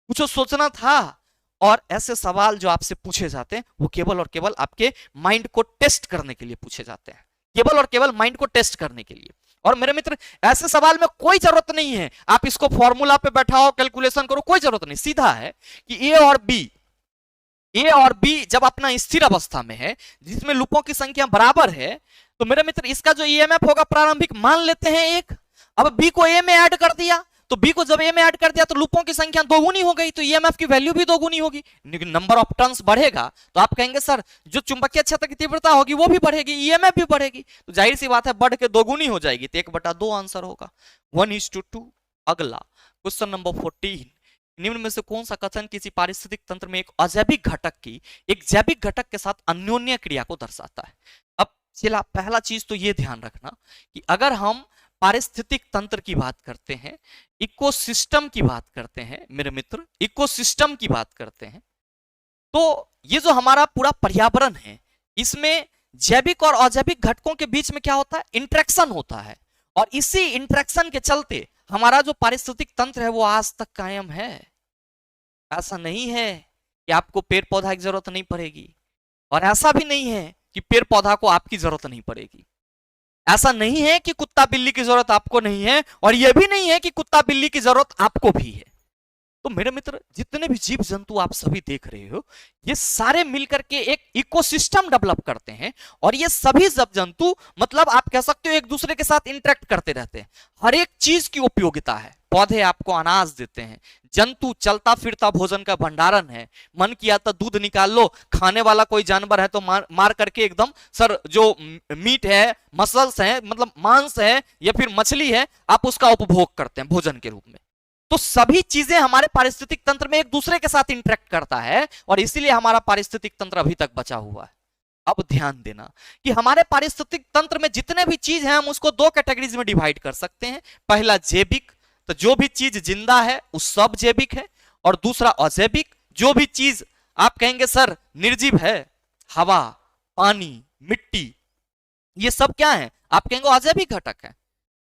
A: कुछ सोचना था। और ऐसे सवाल जो आपसे पूछे जाते हैं वो केवल और केवल आपके माइंड को टेस्ट करने के लिए पूछे जाते हैं, केवल और केवल माइंड को टेस्ट करने के लिए। और मेरे मित्र ऐसे सवाल में कोई जरूरत नहीं है आप इसको फॉर्मूला पे बैठाओ, कैलकुलेशन करो, कोई जरूरत नहीं। सीधा है कि ए और बी जब अपना स्थिर अवस्था में है, जिसमें लूपों की संख्या बराबर है, तो मेरे मित्र इसका जो ईएमएफ होगा प्रारंभिक मान लेते हैं 1। अब बी को ए में ऐड कर दिया, तो बी को जब ए में ऐड कर दिया तो लूपों की संख्या दोगुनी हो गई, तो ईएमएफ की वैल्यू भी दोगुनी होगी। नंबर ऑफ टर्न्स बढ़ेगा तो आप कहेंगे सर जो चुंबकीय क्षेत्र की तीव्रता होगी वो भी बढ़ेगी, ईएमएफ भी बढ़ेगी। तो जाहिर सी बात है बढ़ के दोगुनी हो जाएगी, तो 1/2 आंसर होगा, 1:2। अगला क्वेश्चन नंबर 14, निम्न में से कौन सा कथन किसी पारिस्थितिक तंत्र में एक अजैविक घटक की एक जैविक घटक के साथ अन्योन्य क्रिया को दर्शाता है? अब चला पहला चीज तो ये ध्यान रखना कि अगर हम पारिस्थितिक तंत्र की बात करते हैं, इकोसिस्टम की बात करते हैं, मेरे मित्र इकोसिस्टम की बात करते हैं, तो ये जो हमारा पूरा पर्यावरण है इसमें जैविक और अजैविक घटकों के बीच में क्या होता है? इंटरेक्शन होता है। और इसी इंटरेक्शन के चलते हमारा जो पारिस्थितिक तंत्र है वो आज तक कायम है। ऐसा नहीं है कि आपको पेड़ पौधा की जरूरत नहीं पड़ेगी, और ऐसा भी नहीं है कि पेड़ पौधा को आपकी जरूरत नहीं पड़ेगी। ऐसा नहीं है कि कुत्ता बिल्ली की जरूरत आपको नहीं है, और यह भी नहीं है कि कुत्ता बिल्ली की जरूरत आपको भी है। तो मेरे मित्र जितने भी जीव जंतु आप सभी देख रहे हो, ये सारे मिलकर के एक इकोसिस्टम डेवलप करते हैं और ये सभी जीव जंतु मतलब आप कह सकते हो एक दूसरे के साथ इंटरेक्ट करते रहते हैं। हर एक चीज की उपयोगिता है। पौधे आपको अनाज देते हैं, जंतु चलता फिरता भोजन का भंडारण है, मन किया तो दूध निकाल लो, खाने वाला कोई जानवर है तो मार करके एकदम सर जो मीट है, मसल्स है, मतलब मांस है या फिर मछली है, आप उसका उपभोग करते हैं भोजन के रूप में। तो सभी चीजें हमारे पारिस्थितिक तंत्र में एक दूसरे के साथ इंटरेक्ट करता है और इसीलिए हमारा पारिस्थितिक तंत्र अभी तक बचा हुआ है। अब ध्यान देना कि हमारे पारिस्थितिक तंत्र में जितने भी चीज हैं हम उसको दो कैटेगरीज में डिवाइड कर सकते हैं। पहला जैविक, तो जो भी चीज जिंदा है वो सब जैविक है, और दूसरा अजैविक, जो भी चीज आप कहेंगे सर निर्जीव है, हवा, पानी, मिट्टी, ये सब क्या है, आप कहेंगे अजैविक घटक है।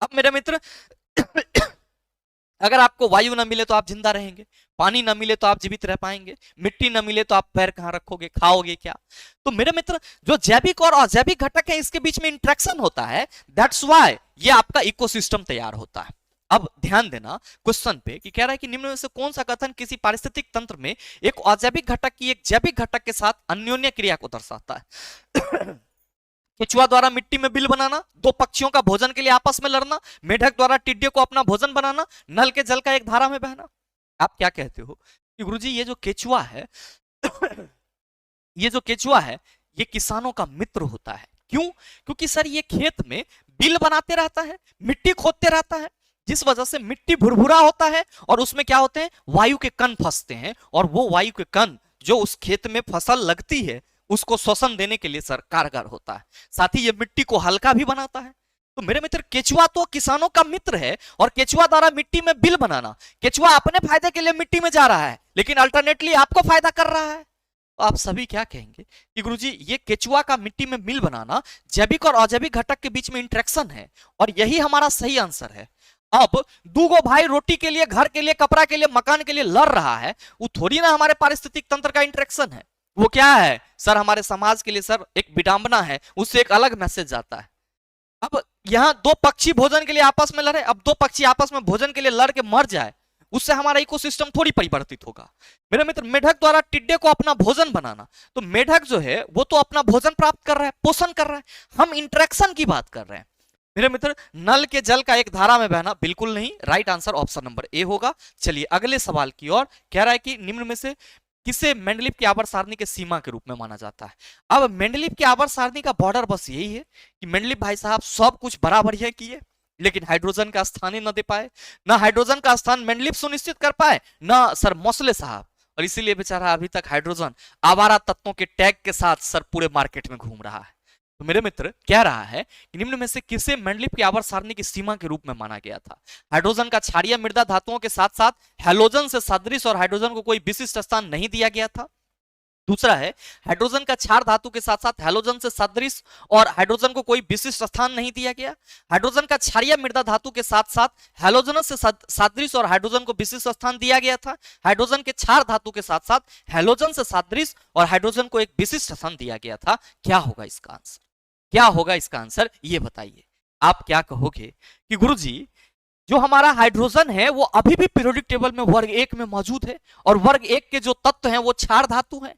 A: अब मेरे मित्र अगर आपको वायु ना मिले तो आप जिंदा रहेंगे, पानी ना मिले तो आप जीवित रह पाएंगे, मिट्टी ना मिले तो आप पैर कहां रखोगे, खाओगे क्या। तो मेरे मित्र जो जैविक और अजैविक घटक है इसके बीच में इंटरेक्शन होता है, दैट्स व्हाई ये आपका इकोसिस्टम तैयार होता है। अब ध्यान देना क्वेश्चन पे कि कह रहा है कि निम्न में से कौन सा कथन किसी पारिस्थितिक तंत्र में एक अजैविक घटक की एक जैविक घटक के साथ अन्योन्य क्रिया को दर्शाता है। केचुआ द्वारा मिट्टी में बिल बनाना, दो पक्षियों का भोजन के लिए आपस में लड़ना, मेढक द्वारा टिड्डे को अपना भोजन बनाना, नल के जल का एक धारा में बहना। आप क्या कहते हो कि गुरुजी ये जो केचुआ है ये जो केचुआ है ये किसानों का मित्र होता है। क्यों? क्योंकि सर ये खेत में बिल बनाते रहता है, मिट्टी खोदते रहता है, जिस वजह से मिट्टी भुरभुरा होता है और उसमें क्या होते हैं, वायु के कण फंसते हैं, और वो वायु के कण जो उस खेत में फसल लगती है उसको श्वसन देने के लिए सर कारगर होता है। साथ ही ये मिट्टी को हल्का भी बनाता है। तो मेरे मित्र केचुआ तो किसानों का मित्र है, और केचुआ द्वारा मिट्टी में बिल बनाना, केचुआ अपने फायदे के लिए मिट्टी में जा रहा है लेकिन अल्टरनेटली आपको फायदा कर रहा है। तो आप सभी क्या कहेंगे कि गुरुजी ये केचुआ का मिट्टी में बिल बनाना जैविक और अजैविक घटक के बीच में इंटरेक्शन है, और यही हमारा सही आंसर है। अब दूगो भाई रोटी के लिए, घर के लिए, कपड़ा के लिए, मकान के लिए लड़ रहा है, वो थोड़ी ना हमारे पारिस्थितिक तंत्र का इंटरेक्शन है। वो क्या है सर, हमारे समाज के लिए सर एक विडंबना है, उससे एक अलग मैसेज जाता है। अब यहां दो पक्षी भोजन के लिए आपस में लड़े, अब दो पक्षी आपस में भोजन के लिए लड़ के मर जाए, उससे हमारा इकोसिस्टम थोड़ी परिवर्तित होगा। मेरे मित्र मेढक द्वारा टिड्डे को अपना भोजन बनाना, तो मेढक जो है वो तो अपना भोजन प्राप्त कर रहा है, पोषण कर रहा है, हम इंटरेक्शन की बात कर रहे हैं। मेरे मित्र नल के जल का एक धारा में बहना, बिल्कुल नहीं, right answer option number A होगा। चलिए अगले सवाल की ओर। कह रहा है कि निम्न में से किसे मेंडलीव की आवर्त सारणी के सीमा के रूप में माना जाता है। अब मेंडलीव की आवर्त सारणी का बॉर्डर बस यही है कि मेंडलीव भाई साहब सब कुछ बराबर ही किए, लेकिन हाइड्रोजन का स्थान ही न दे पाए, ना हाइड्रोजन का स्थान मेंडलीव सुनिश्चित कर पाए, ना सर मोसले साहब, और इसीलिए बेचारा अभी तक हाइड्रोजन आवारा तत्वों के टैग के साथ सर पूरे मार्केट में घूम रहा है। तो मेरे मित्र कह रहा है कि निम्न में से किसे मेंडलीव की आवर्त सारणी की सीमा के रूप में माना गया था। हाइड्रोजन का क्षारीय मृदा धातुओं के साथ साथ हैलोजन से सदृश और हाइड्रोजन को कोई विशिष्ट स्थान नहीं दिया गया था। दूसरा है हाइड्रोजन का क्षार धातु के साथ साथ हैलोजन से सदृश और हाइड्रोजन को कोई विशिष्ट स्थान नहीं दिया गया। हाइड्रोजन का क्षारीय मृदा धातु के साथ साथ हैलोजन से सदृश और हाइड्रोजन को विशिष्ट स्थान दिया गया था। हाइड्रोजन के क्षार धातु के साथ साथ हैलोजन से सदृश और हाइड्रोजन को एक विशिष्ट स्थान दिया गया था। क्या होगा इसका आंसर, क्या होगा इसका आंसर, ये बताइए। आप क्या कहोगे कि गुरुजी जो हमारा हाइड्रोजन है वो अभी भी पीरियोडिक टेबल में वर्ग 1 में मौजूद है, और वर्ग 1 के जो तत्व हैं वो क्षार धातु हैं।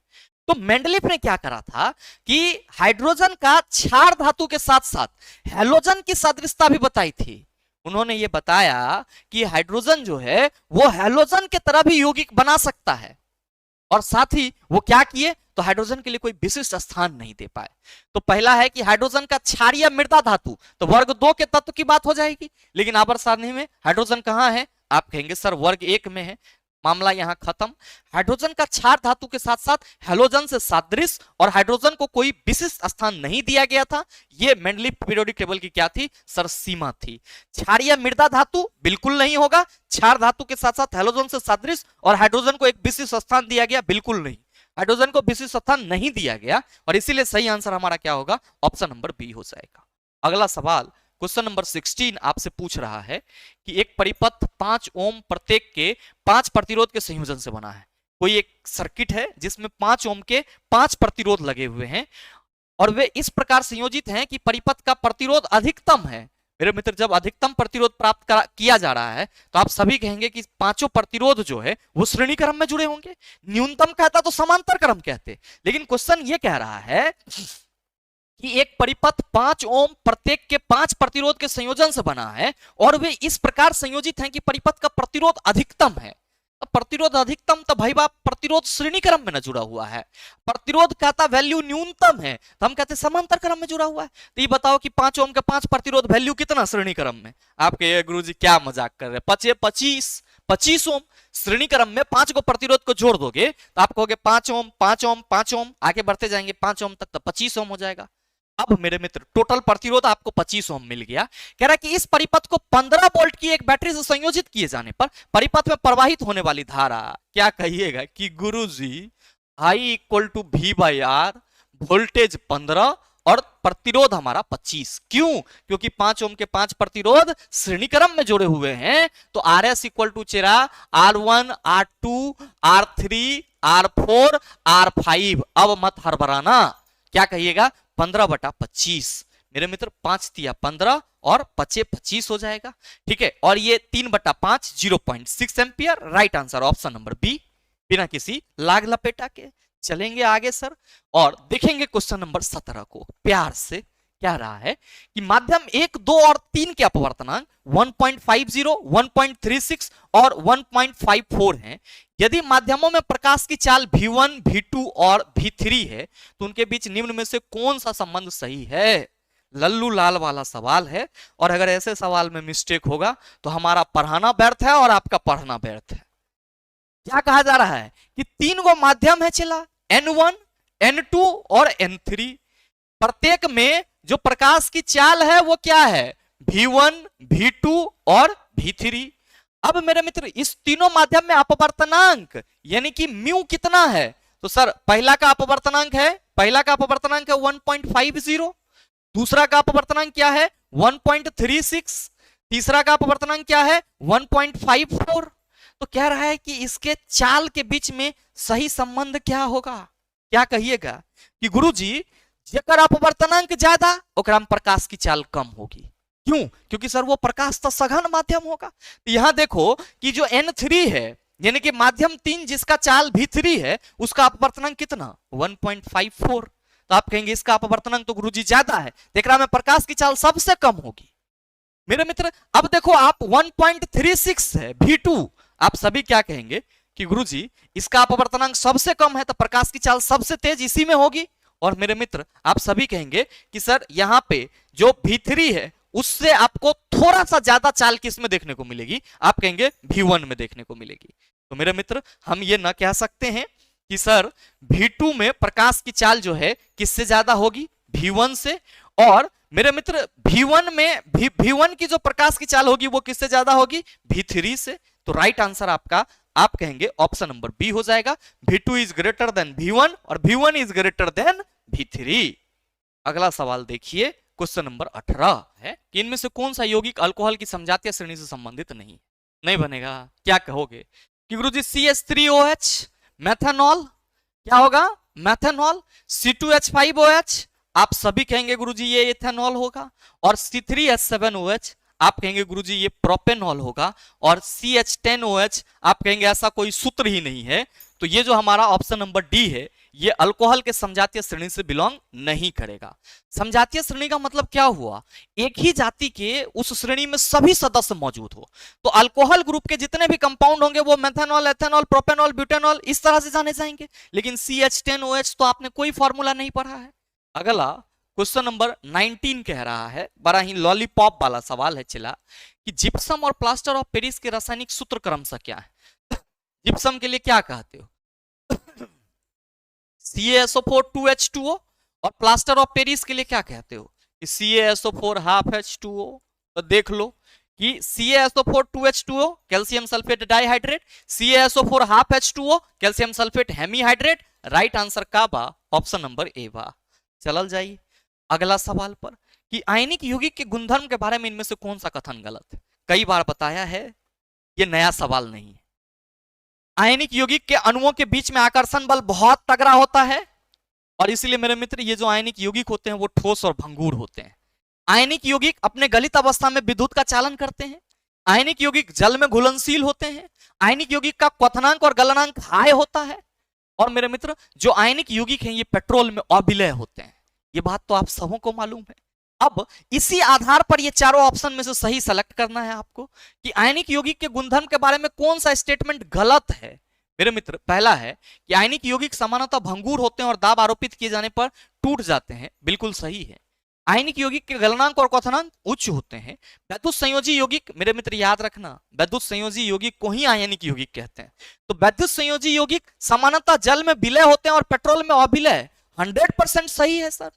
A: तो मेंडलीव ने क्या करा था कि हाइड्रोजन का क्षार धातु के साथ साथ हैलोजन की सदृशता भी बताई थी। उन्होंने ये बताया कि हाइड्रोजन जो है वो हैलोजन के तरह भी यौगिक बना सकता है, और साथ ही वो क्या किए तो हाइड्रोजन के लिए कोई विशिष्ट स्थान नहीं दे पाए। तो पहला है कि हाइड्रोजन का क्षारीय मृदा धातु, तो वर्ग 2 के तत्व की बात हो जाएगी, लेकिन आवर्त सारणी में हाइड्रोजन कहां है, आप कहेंगे सर वर्ग 1 में है, मामला यहां खत्म। हाइड्रोजन का क्षार धातु के साथ साथ हैलोजन से सदृश और हाइड्रोजन को कोई विशिष्ट स्थान नहीं दिया गया था। यह मेंडलीव पीरियोडिक टेबल की क्या थी सर, सीमा थी। क्षारीय मृदा धातु बिल्कुल नहीं होगा, क्षार धातु के साथ साथ हैलोजन से सदृश और हाइड्रोजन को एक विशिष्ट स्थान दिया गया, बिल्कुल नहीं, हाइड्रोजन को विशिष्ट स्थान नहीं दिया गया, और इसीलिए सही आंसर हमारा क्या होगा, ऑप्शन नंबर बी हो जाएगा। अगला सवाल क्वेश्चन नंबर 16 आपसे पूछ रहा है कि एक परिपथ 5 ओम प्रत्येक के 5 प्रतिरोध के संयोजन से बना है। कोई एक सर्किट है जिसमें 5 ओम के 5 प्रतिरोध लगे हुए हैं, और वे इस प्रकार संयोजित हैं कि परिपथ का प्रतिरोध अधिकतम है। मेरे मित्र जब अधिकतम प्रतिरोध प्राप्त किया जा रहा है तो आप सभी कहेंगे कि पांचों प्रतिरोध जो है वो श्रेणी क्रम में जुड़े होंगे। न्यूनतम कहता तो समांतर क्रम कहते, लेकिन क्वेश्चन ये कह रहा है कि एक परिपथ 5 ओम प्रत्येक के 5 प्रतिरोध के संयोजन से बना है और वे इस प्रकार संयोजित हैं कि परिपथ का प्रतिरोध अधिकतम है। प्रतिरोध अधिकतम तो भाई बाप प्रतिरोध श्रेणी क्रम में न जुड़ा हुआ है, प्रतिरोध कहता वैल्यू न्यूनतम है तो हम कहते समांतर क्रम में जुड़ा हुआ है। तो ये बताओ कि 5 ओम के 5 प्रतिरोध वैल्यू कितना श्रेणी क्रम में? आप कहिए गुरुजी क्या मजाक कर रहे हैं, 25 ओम श्रेणी क्रम में 5 को प्रतिरोध को जोड़ दोगे तो आप कहोगे 5 ओम 5 ओम 5 ओम, आगे बढ़ते जाएंगे 5 ओम तक तो 25 ओम हो जाएगा। अब मेरे मित्र टोटल प्रतिरोध आपको 25 ओम मिल गया। कह रहा है कि इस परिपथ को 15 वोल्ट की एक बैटरी से संयोजित किए जाने पर परिपथ में प्रवाहित होने वाली धारा क्या कहिएगा कि गुरुजी I equal to V by R, voltage 15 और प्रतिरोध हमारा 25। क्यों? क्योंकि 5 ओम के 5 प्रतिरोध श्रेणी क्रम में जुड़े हुए हैं। तो आर एस इक्वल टू चेरा R1 R2 R3 R4 R5। अब मत हड़बड़ाना, क्या कहिएगा 15/25। मेरे मित्र 5 तिया 15 और 5 25 हो जाएगा, ठीक है। और ये 3/5 0.6 ampere. Right answer option number B, बिना किसी लाग लपेटा के। चलेंगे आगे सर और देखेंगे क्वेश्चन नंबर 17 को प्यार से। क्या रहा है कि माध्यम 1, 2 और 3 के अपवर्तनांक 1.50, 1.36 और 1.54 हैं। यदि माध्यमों में प्रकाश की चाल V1, V2 और V3 है तो उनके बीच निम्न में से कौन सा संबंध सही है? लल्लू लाल वाला सवाल है और अगर ऐसे सवाल में मिस्टेक होगा तो हमारा पढ़ाना व्यर्थ है और आपका पढ़ना व्यर्थ है। क्या कहा जा रहा है कि 3 गो माध्यम है चला, N1, N2 और N3। प्रत्येक में जो प्रकाश की चाल है वो क्या है? V1, V2 और V3। अब मेरे मित्र इस तीनों माध्यम में अपवर्तनांक यानी कि म्यू कितना है? तो सर पहला का अपवर्तनांक है 1.50, दूसरा का अपवर्तनांक क्या है 1.36, तीसरा का अपवर्तनांक क्या है 1.54। तो कह रहा है कि इसके चाल के बीच में सही संबंध क्या होगा? क्या कहिएगा कि गुरुजी जेकर अपवर्तनांक ज्यादा ओकरा में प्रकाश की चाल कम होगी। क्यों? क्योंकि सर वो प्रकाश तो सघन माध्यम होगा। तो यहां देखो कि जो N3 है यानी कि माध्यम 3 जिसका चाल V3 है उसका अपवर्तनांक कितना 1.54। तो आप कहेंगे इसका अपवर्तनांक तो गुरुजी ज्यादा है, देख रहा में प्रकाश की चाल सबसे कम होगी। मेरे मित्र अब देखो आप 1.36 है V2, आप सभी क्या कहेंगे कि गुरुजी इसका अपवर्तनांक सबसे कम है तो प्रकाश की चाल सबसे तेज इसी में होगी। और मेरे मित्र आप सभी कहेंगे कि सर यहां पे जो V3 है उससे आपको थोड़ा सा ज्यादा चाल किसमें देखने को मिलेगी? आप कहेंगे V1 में देखने को मिलेगी। तो मेरे मित्र हम ये ना कह सकते हैं कि सर V2 में प्रकाश की चाल जो है किससे ज्यादा होगी? V1 से। और मेरे मित्र V1 में V1 की जो प्रकाश की चाल होगी वो किससे ज्यादा होगी? V3 से। तो राइट आंसर आपका आप कहेंगे ऑप्शन नंबर बी हो जाएगा। V2 is greater than V1 और V1 is greater than V3। अगला सवाल देखिए क्वेश्चन नंबर 18 है कि इनमें से कौन सा यौगिक अल्कोहल की समजातीय श्रेणी से संबंधित नहीं बनेगा? क्या कहोगे कि गुरुजी CH3OH मेथनॉल, क्या होगा मेथनॉल। C2H5OH आप सभी कहेंगे गुरुजी ये इथेनॉल होगा। और C3H7OH आप कहेंगे गुरुजी ये प्रोपेनॉल होगा। और CH10OH आप कहेंगे ऐसा कोई सूत्र ही नहीं है। तो ये जो हमारा ऑप्शन नंबर डी है ये अल्कोहल के समजातीय श्रेणी से बिलोंग नहीं करेगा। समजातीय श्रेणी का मतलब क्या हुआ? एक ही जाति के उस श्रेणी में सभी सदस्य मौजूद हो। तो अल्कोहल ग्रुप के जितने भी कंपाउंड होंगे वो मेथनॉल, एथेनॉल, प्रोपेनॉल, ब्यूटेनॉल इस तरह से जाने जाएंगे। लेकिन CH10OH तो आपने कोई फॉर्मूला नहीं पढ़ा है। अगला क्वेश्चन नंबर 19 कह रहा है, बड़ा ही लॉलीपॉप वाला सवाल है चला कि जिप्सम और प्लास्टर ऑफ पेरिस के रासायनिक सूत्र क्रमशः क्या है? जिप्सम के लिए क्या कहते हो? CaSO4 2H2O। और प्लास्टर ऑफ पेरिस के लिए क्या कहते हो? कि CaSO4 हाफ H2O। तो देख लो कि CaSO4 2H2O calcium sulphate dihydrate, CaSO4 half H2O calcium sulphate hemihydrate. Right answer का बा ऑप्शन नंबर ए बा। चलल जाइए अगला सवाल पर कि आयनिक यौगिक के गुणधर्म के बारे में इनमें से कौन सा कथन गलत है? कई बार बताया है, ये नया सवाल नहीं है। आयनिक यौगिक के अणुओं के बीच में आकर्षण बल बहुत तगड़ा होता है और इसलिए मेरे मित्र ये जो आयनिक यौगिक होते हैं वो ठोस और भंगुर होते हैं। आयनिक यौगिक अपने गलित अवस्था में विद्युत का चालन करते हैं। आयनिक यौगिक जल में घुलनशील होते हैं। आयनिक यौगिक का क्वथनांक और गलनांक हाई होता है। और मेरे मित्र जो आयनिक यौगिक हैं ये पेट्रोल में अविलय होते हैं। ये बात तो आप सबों को मालूम है। अब इसी आधार पर ये चारों ऑप्शन में से सही सेलेक्ट करना है आपको कि आयनिक यौगिक के गुणधर्म के बारे में कौन सा स्टेटमेंट गलत है। मेरे मित्र पहला है कि आयनिक यौगिक सामान्यतः भंगुर होते हैं और दाब आरोपित किए जाने पर टूट जाते हैं, बिल्कुल सही है। आयनिक यौगिक के गलनांक और क्वथनांक उच्च होते हैं। वैद्युत संयोजी यौगिक, मेरे मित्र याद रखना, वैद्युत संयोजी यौगिक को ही आयनिक यौगिक कहते हैं। तो वैद्युत संयोजी यौगिक सामान्यतः जल में विलय होते हैं और पेट्रोल में अविलय। 100% सही है सर।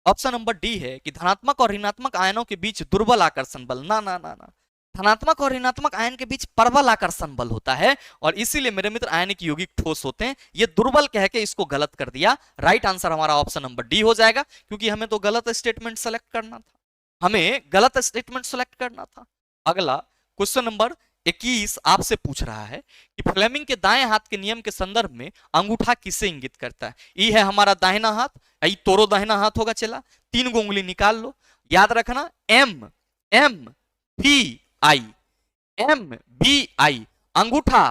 A: ऑप्शन नंबर डी है कि धनात्मक और ऋणात्मक आयनों के बीच दुर्बल आकर्षण बल। ना ना ना ना, धनात्मक और ऋणात्मक आयन के बीच प्रबल आकर्षण बल होता है और इसीलिए मेरे मित्र आयनिक यौगिक ठोस होते हैं। ये दुर्बल कह के इसको गलत कर दिया। राइट आंसर हमारा ऑप्शन नंबर डी हो जाएगा, क्योंकि हमें तो गलत स्टेटमेंट सेलेक्ट करना था। हमें गलत स्टेटमेंट सेलेक्ट करना था। अगला क्वेश्चन नंबर 21 आपसे पूछ रहा है कि फ्लेमिंग के दाएं हाथ के नियम के संदर्भ में अंगूठा किसे इंगित करता है। ई है हमारा दाहिना हाथ, ई तोरो दाहिना हाथ होगा। चला 3 गो उंगली निकाल लो। याद रखना M M B I, M B I अंगूठा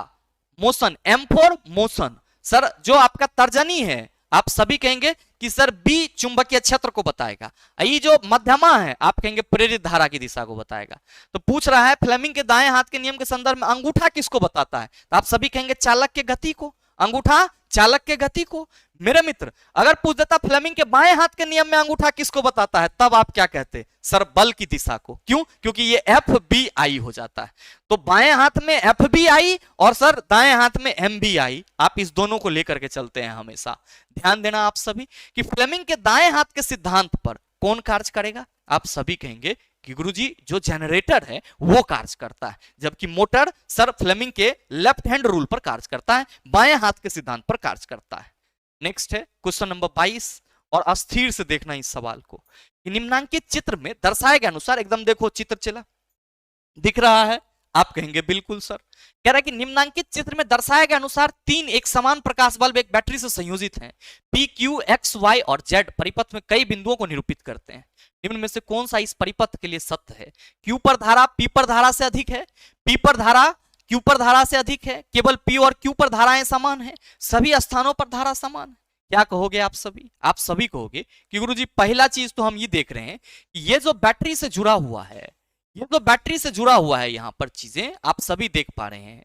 A: motion, M for motion. Sir जो आपका तर्जनी है आप सभी कहेंगे कि सर बी चुंबकीय क्षेत्र को बताएगा, ये जो मध्यमा है आप कहेंगे प्रेरित धारा की दिशा को बताएगा। तो पूछ रहा है फ्लेमिंग के दाएं हाथ के नियम के संदर्भ में अंगूठा किसको बताता है, तो आप सभी कहेंगे चालक के गति को, अंगूठा चालक के गति को। मेरे मित्र अगर पूछ देता फ्लेमिंग के बाएं हाथ के नियम में अंगूठा किसको बताता है, तब आप क्या कहते, सर बल की दिशा को। क्यों, क्योंकि ये एफ बी आई हो जाता है। तो बाएं हाथ में एफ बी आई और सर दाएं हाथ में एम बी आई, आप इस दोनों को लेकर के चलते हैं हमेशा। ध्यान देना आप सभी कि फ्लेमिंग के दाएं हाथ के सिद्धांत पर कौन कार्य करेगा, आप सभी कहेंगे कि गुरुजी जो जनरेटर है वो कार्य करता है, जबकि मोटर सर फ्लेमिंग के लेफ्ट हैंड रूल पर कार्य करता है, बाएं हाथ के सिद्धांत पर कार्य करता है। नेक्स्ट है क्वेश्चन नंबर 22 और अस्थिर से देखना इस सवाल को कि निम्नांकित चित्र में दर्शाए गए अनुसार, एकदम देखो चित्र चला दिख रहा है, आप कहेंगे बिल्कुल सर। कह रहा है कि निम्नांकित चित्र में दर्शाए गए अनुसार 3 एक समान प्रकाश बल्ब एक बैटरी से संयोजित हैं। पी क्यू एक्स वाई और जेड परिपथ में कई बिंदुओं को निरूपित करते हैं। निम्न में से कौन सा इस परिपथ के लिए सत्य है। क्यू पर धारा पी पर धारा से अधिक है, पी पर धारा क्यू पर धारा से अधिक है, केवल पी और क्यू पर धाराएं समान है, सभी स्थानों पर धारा समान है। क्या कहोगे आप सभी, आप सभी कहोगे कि गुरुजी पहला चीज तो हम ये देख रहे हैं कि ये जो बैटरी से जुड़ा हुआ है, ये तो बैटरी से जुड़ा हुआ है, यहां पर चीजें आप सभी देख पा रहे हैं।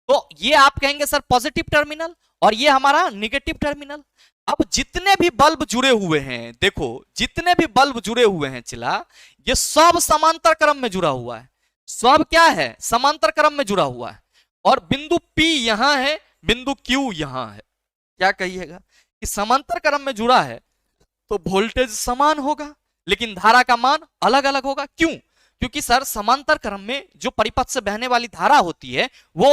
A: तो ये आप कहेंगे सर पॉजिटिव टर्मिनल और ये हमारा निगेटिव टर्मिनल। अब जितने भी बल्ब जुड़े हुए हैं, देखो जितने भी बल्ब जुड़े हुए हैं चिला, ये सब समांतर क्रम में जुड़ा हुआ है। सब क्या है, समांतर क्रम में जुड़ा हुआ है। और बिंदु P यहां है, बिंदु Q यहां है। क्या कहिएगा कि समांतर क्रम में जुड़ा है तो वोल्टेज समान होगा लेकिन धारा का मान अलग अलग होगा। क्यों, क्योंकि सर समांतर क्रम में जो परिपथ से बहने वाली धारा होती है वो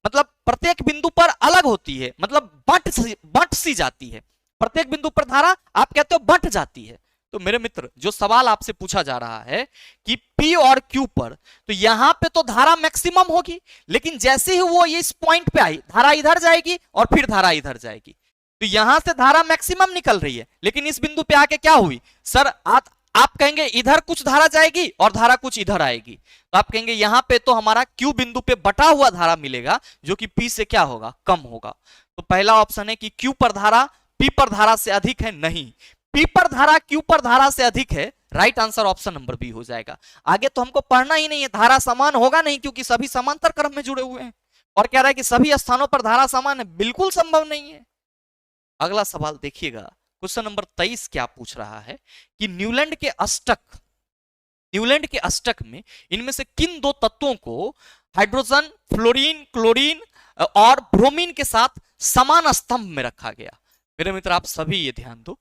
A: मतलब प्रत्येक बिंदु पर अलग होती है, मतलब बंट सी जाती है। प्रत्येक बिंदु पर धारा आप कहते हो बंट जाती है। तो मेरे मित्र जो सवाल आपसे पूछा जा रहा है कि P और Q पर, तो यहां पे तो धारा मैक्सिमम होगी, लेकिन जैसे ही वो इस पॉइंट पे आई धारा इधर जाएगी और फिर धारा इधर जाएगी। तो यहां से धारा मैक्सिमम निकल रही है, लेकिन इस बिंदु पे आके क्या हुई सर, आप कहेंगे इधर कुछ धारा जाएगी और धारा कुछ इधर आएगी। तो आप कहेंगे यहां पे तो हमारा Q बिंदु पे बटा हुआ धारा मिलेगा जो कि P से क्या होगा, कम होगा। तो पहला ऑप्शन है कि Q पर धारा P पर धारा से अधिक है, नहीं, P पर धारा Q पर धारा से अधिक है। Right answer option number B हो जाएगा। आगे तो हमको पढ़ना ही नहीं है, धारा समान होगा नहीं क्योंकि सभी समांतर क्रम में जुड़े हुए हैं। और कह रहा है कि सभी स्थानों पर धारा समान है, बिल्कुल संभव नहीं है। अगला सवाल देखिएगा, क्वेश्चन नंबर 23 क्या पूछ रहा है कि न्यूलैंड के अष्टक में इनमें से किन 2 तत्वों को हाइड्रोजन, फ्लोरीन, क्लोरीन और ब्रोमीन के साथ समान स्तंभ में रखा गया। मेरे मित्र आप सभी ये ध्यान दो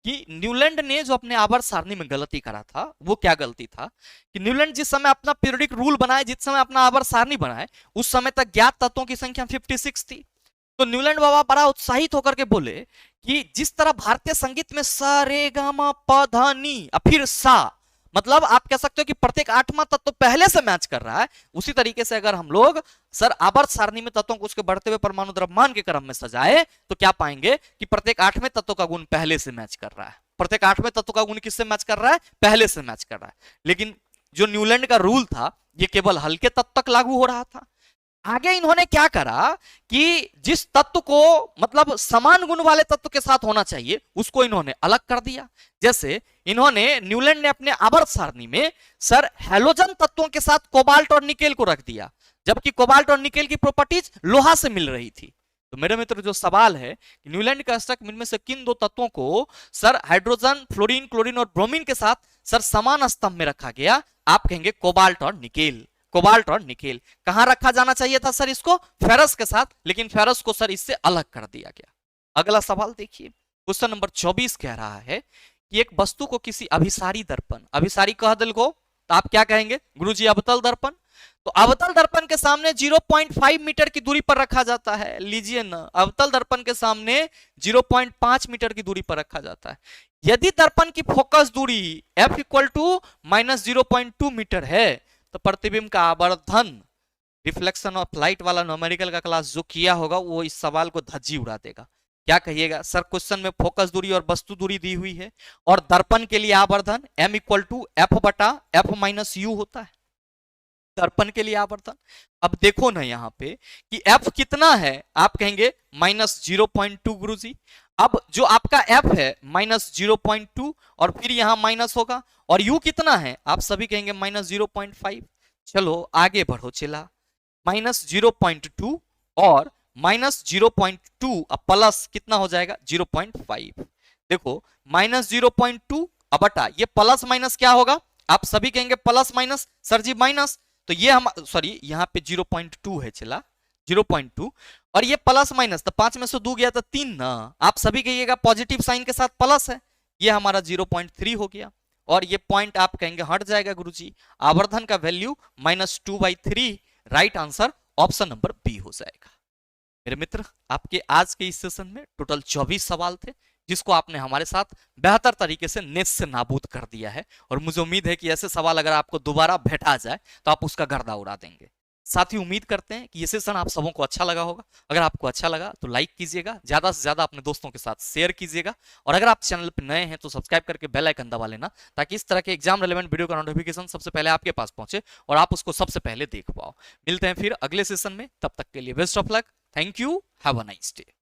A: कि न्यूलैंड ने जो अपने आवर्त सारणी में गलती करा था, वो क्या गलती था कि न्यूलैंड जिस समय अपना पीरियोडिक रूल बनाए, जिस समय अपना आवर्त सारणी बनाए, उस समय तक ज्ञात तत्वों की संख्या 56 थी। तो न्यूलैंड बाबा बड़ा उत्साहित होकर के बोले कि जिस तरह भारतीय संगीत में सा रे गा मा पा धा नी फिर सा, मतलब आप कह सकते हो कि प्रत्येक 8वां तत्व पहले से मैच कर रहा है, उसी तरीके से अगर हम लोग सर आवर्त सारणी में तत्वों को उसके बढ़ते हुए परमाणु द्रव्यमान के क्रम में सजाए तो क्या पाएंगे कि प्रत्येक 8वें तत्व का गुण पहले से मैच कर रहा है। प्रत्येक 8वें तत्व का गुण किससे मैच कर रहा है, पहले से मैच कर रहा है। लेकिन जो न्यूलैंड का रूल था ये केवल हल्के तत्व तक लागू हो रहा था। आगे इन्होंने क्या करा कि जिस तत्व को मतलब समान गुण वाले तत्व के साथ होना चाहिए उसको इन्होंने अलग कर दिया। जैसे इन्होंने न्यूलैंड ने अपने आवर्त सारणी में सर हैलोजन तत्वों के साथ कोबाल्ट और निकेल को रख दिया, जबकि कोबाल्ट और निकेल की प्रॉपर्टीज लोहा से मिल रही थी। तो मेरे मित्र जो सवाल है कि न्यूलैंड का अष्टक इनमें से किन दो तत्वों को सर हाइड्रोजन, फ्लोरीन, क्लोरीन और ब्रोमीन के साथ सर समान स्तंभ में रखा गया? आप कहेंगे कोबाल्ट और निकेल। कोबाल्ट और निकेल कहां रखा जाना चाहिए था सर इसको? फेरस के साथ, लेकिन फेरस को सर इससे अलग कर दिया गया। अगला सवाल देखिए, क्वेश्चन नंबर 24 कह रहा है कि एक वस्तु को किसी अभिसारी दर्पण, अभिसारी कह दिल को तो आप क्या कहेंगे गुरुजी? अवतल दर्पण। तो अवतल दर्पण के सामने 0.5 मीटर की दूरी पर रखा जाता है। लीजिए ना, अवतल दर्पण के सामने 0.5 मीटर की दूरी पर रखा जाता है। यदि दर्पण की फोकस दूरी f इक्वल टू -0.2 मीटर है तो प्रतिबिंब का आवर्धन, रिफ्लेक्शन ऑफ लाइट वाला न्यूमेरिकल का क्लास जो किया होगा वो इस सवाल को धज्जी उड़ा देगा। क्या कहिएगा सर? क्वेश्चन में फोकस दूरी और वस्तु दूरी दी हुई है और दर्पण के लिए आवर्धन m इक्वल टू f बटा f माइनस u होता है दर्पण के लिए आवर्धन। अब देखो ना यहाँ पे कि f कितना है? आप कहेंगे -0.2 गुरुजी। अब जो आपका f है -0.2 और फिर यहाँ माइनस होगा, और u कितना है? आप सभी कहेंगे -0.5। चलो आगे बढ़ो चला, -0.2 और -0.2 अब प्लस कितना हो जाएगा? 0.5। देखो -0.2 अब बटा ये प्लस माइनस क्या होगा? आप सभी कहेंगे प्लस माइनस, सर जी माइनस। तो ये हम सॉरी यहाँ पे 0.2 है चला 0.2 और ये प्लस माइनस, तो 5 में से 2 गया तो 3 ना। आप सभी कहिएगा पॉजिटिव साइन के साथ प्लस है, ये हमारा 0.3 हो गया और ये पॉइंट आप कहेंगे हट जाएगा गुरुजी। आवर्धन का value -2/3। Right answer option number B हो जाएगा। मेरे मित्र आपके आज के इस सेशन में टोटल 24 सवाल थे जिसको आपने हमारे साथ बेहतर तरीके से नेस से नाबूद कर दिया है, और मुझे उम्मीद है कि ऐसे सवाल अगर आपको दोबारा भेटा जाए तो आप उसका गर्दा उड़ा देंगे। साथ ही उम्मीद करते हैं कि ये सेशन आप सबों को अच्छा लगा होगा। अगर आपको अच्छा लगा तो लाइक कीजिएगा, ज्यादा से ज्यादा अपने दोस्तों के साथ शेयर कीजिएगा, और अगर आप चैनल पर नए हैं तो सब्सक्राइब करके बेल आइकन दबा लेना ताकि इस तरह के एग्जाम रिलेवेंट वीडियो का नोटिफिकेशन सबसे पहले आपके पास पहुंचे और आप उसको सबसे पहले देख पाओ। मिलते हैं फिर अगले सेशन में, तब तक के लिए best of luck. Thank you, have a nice day.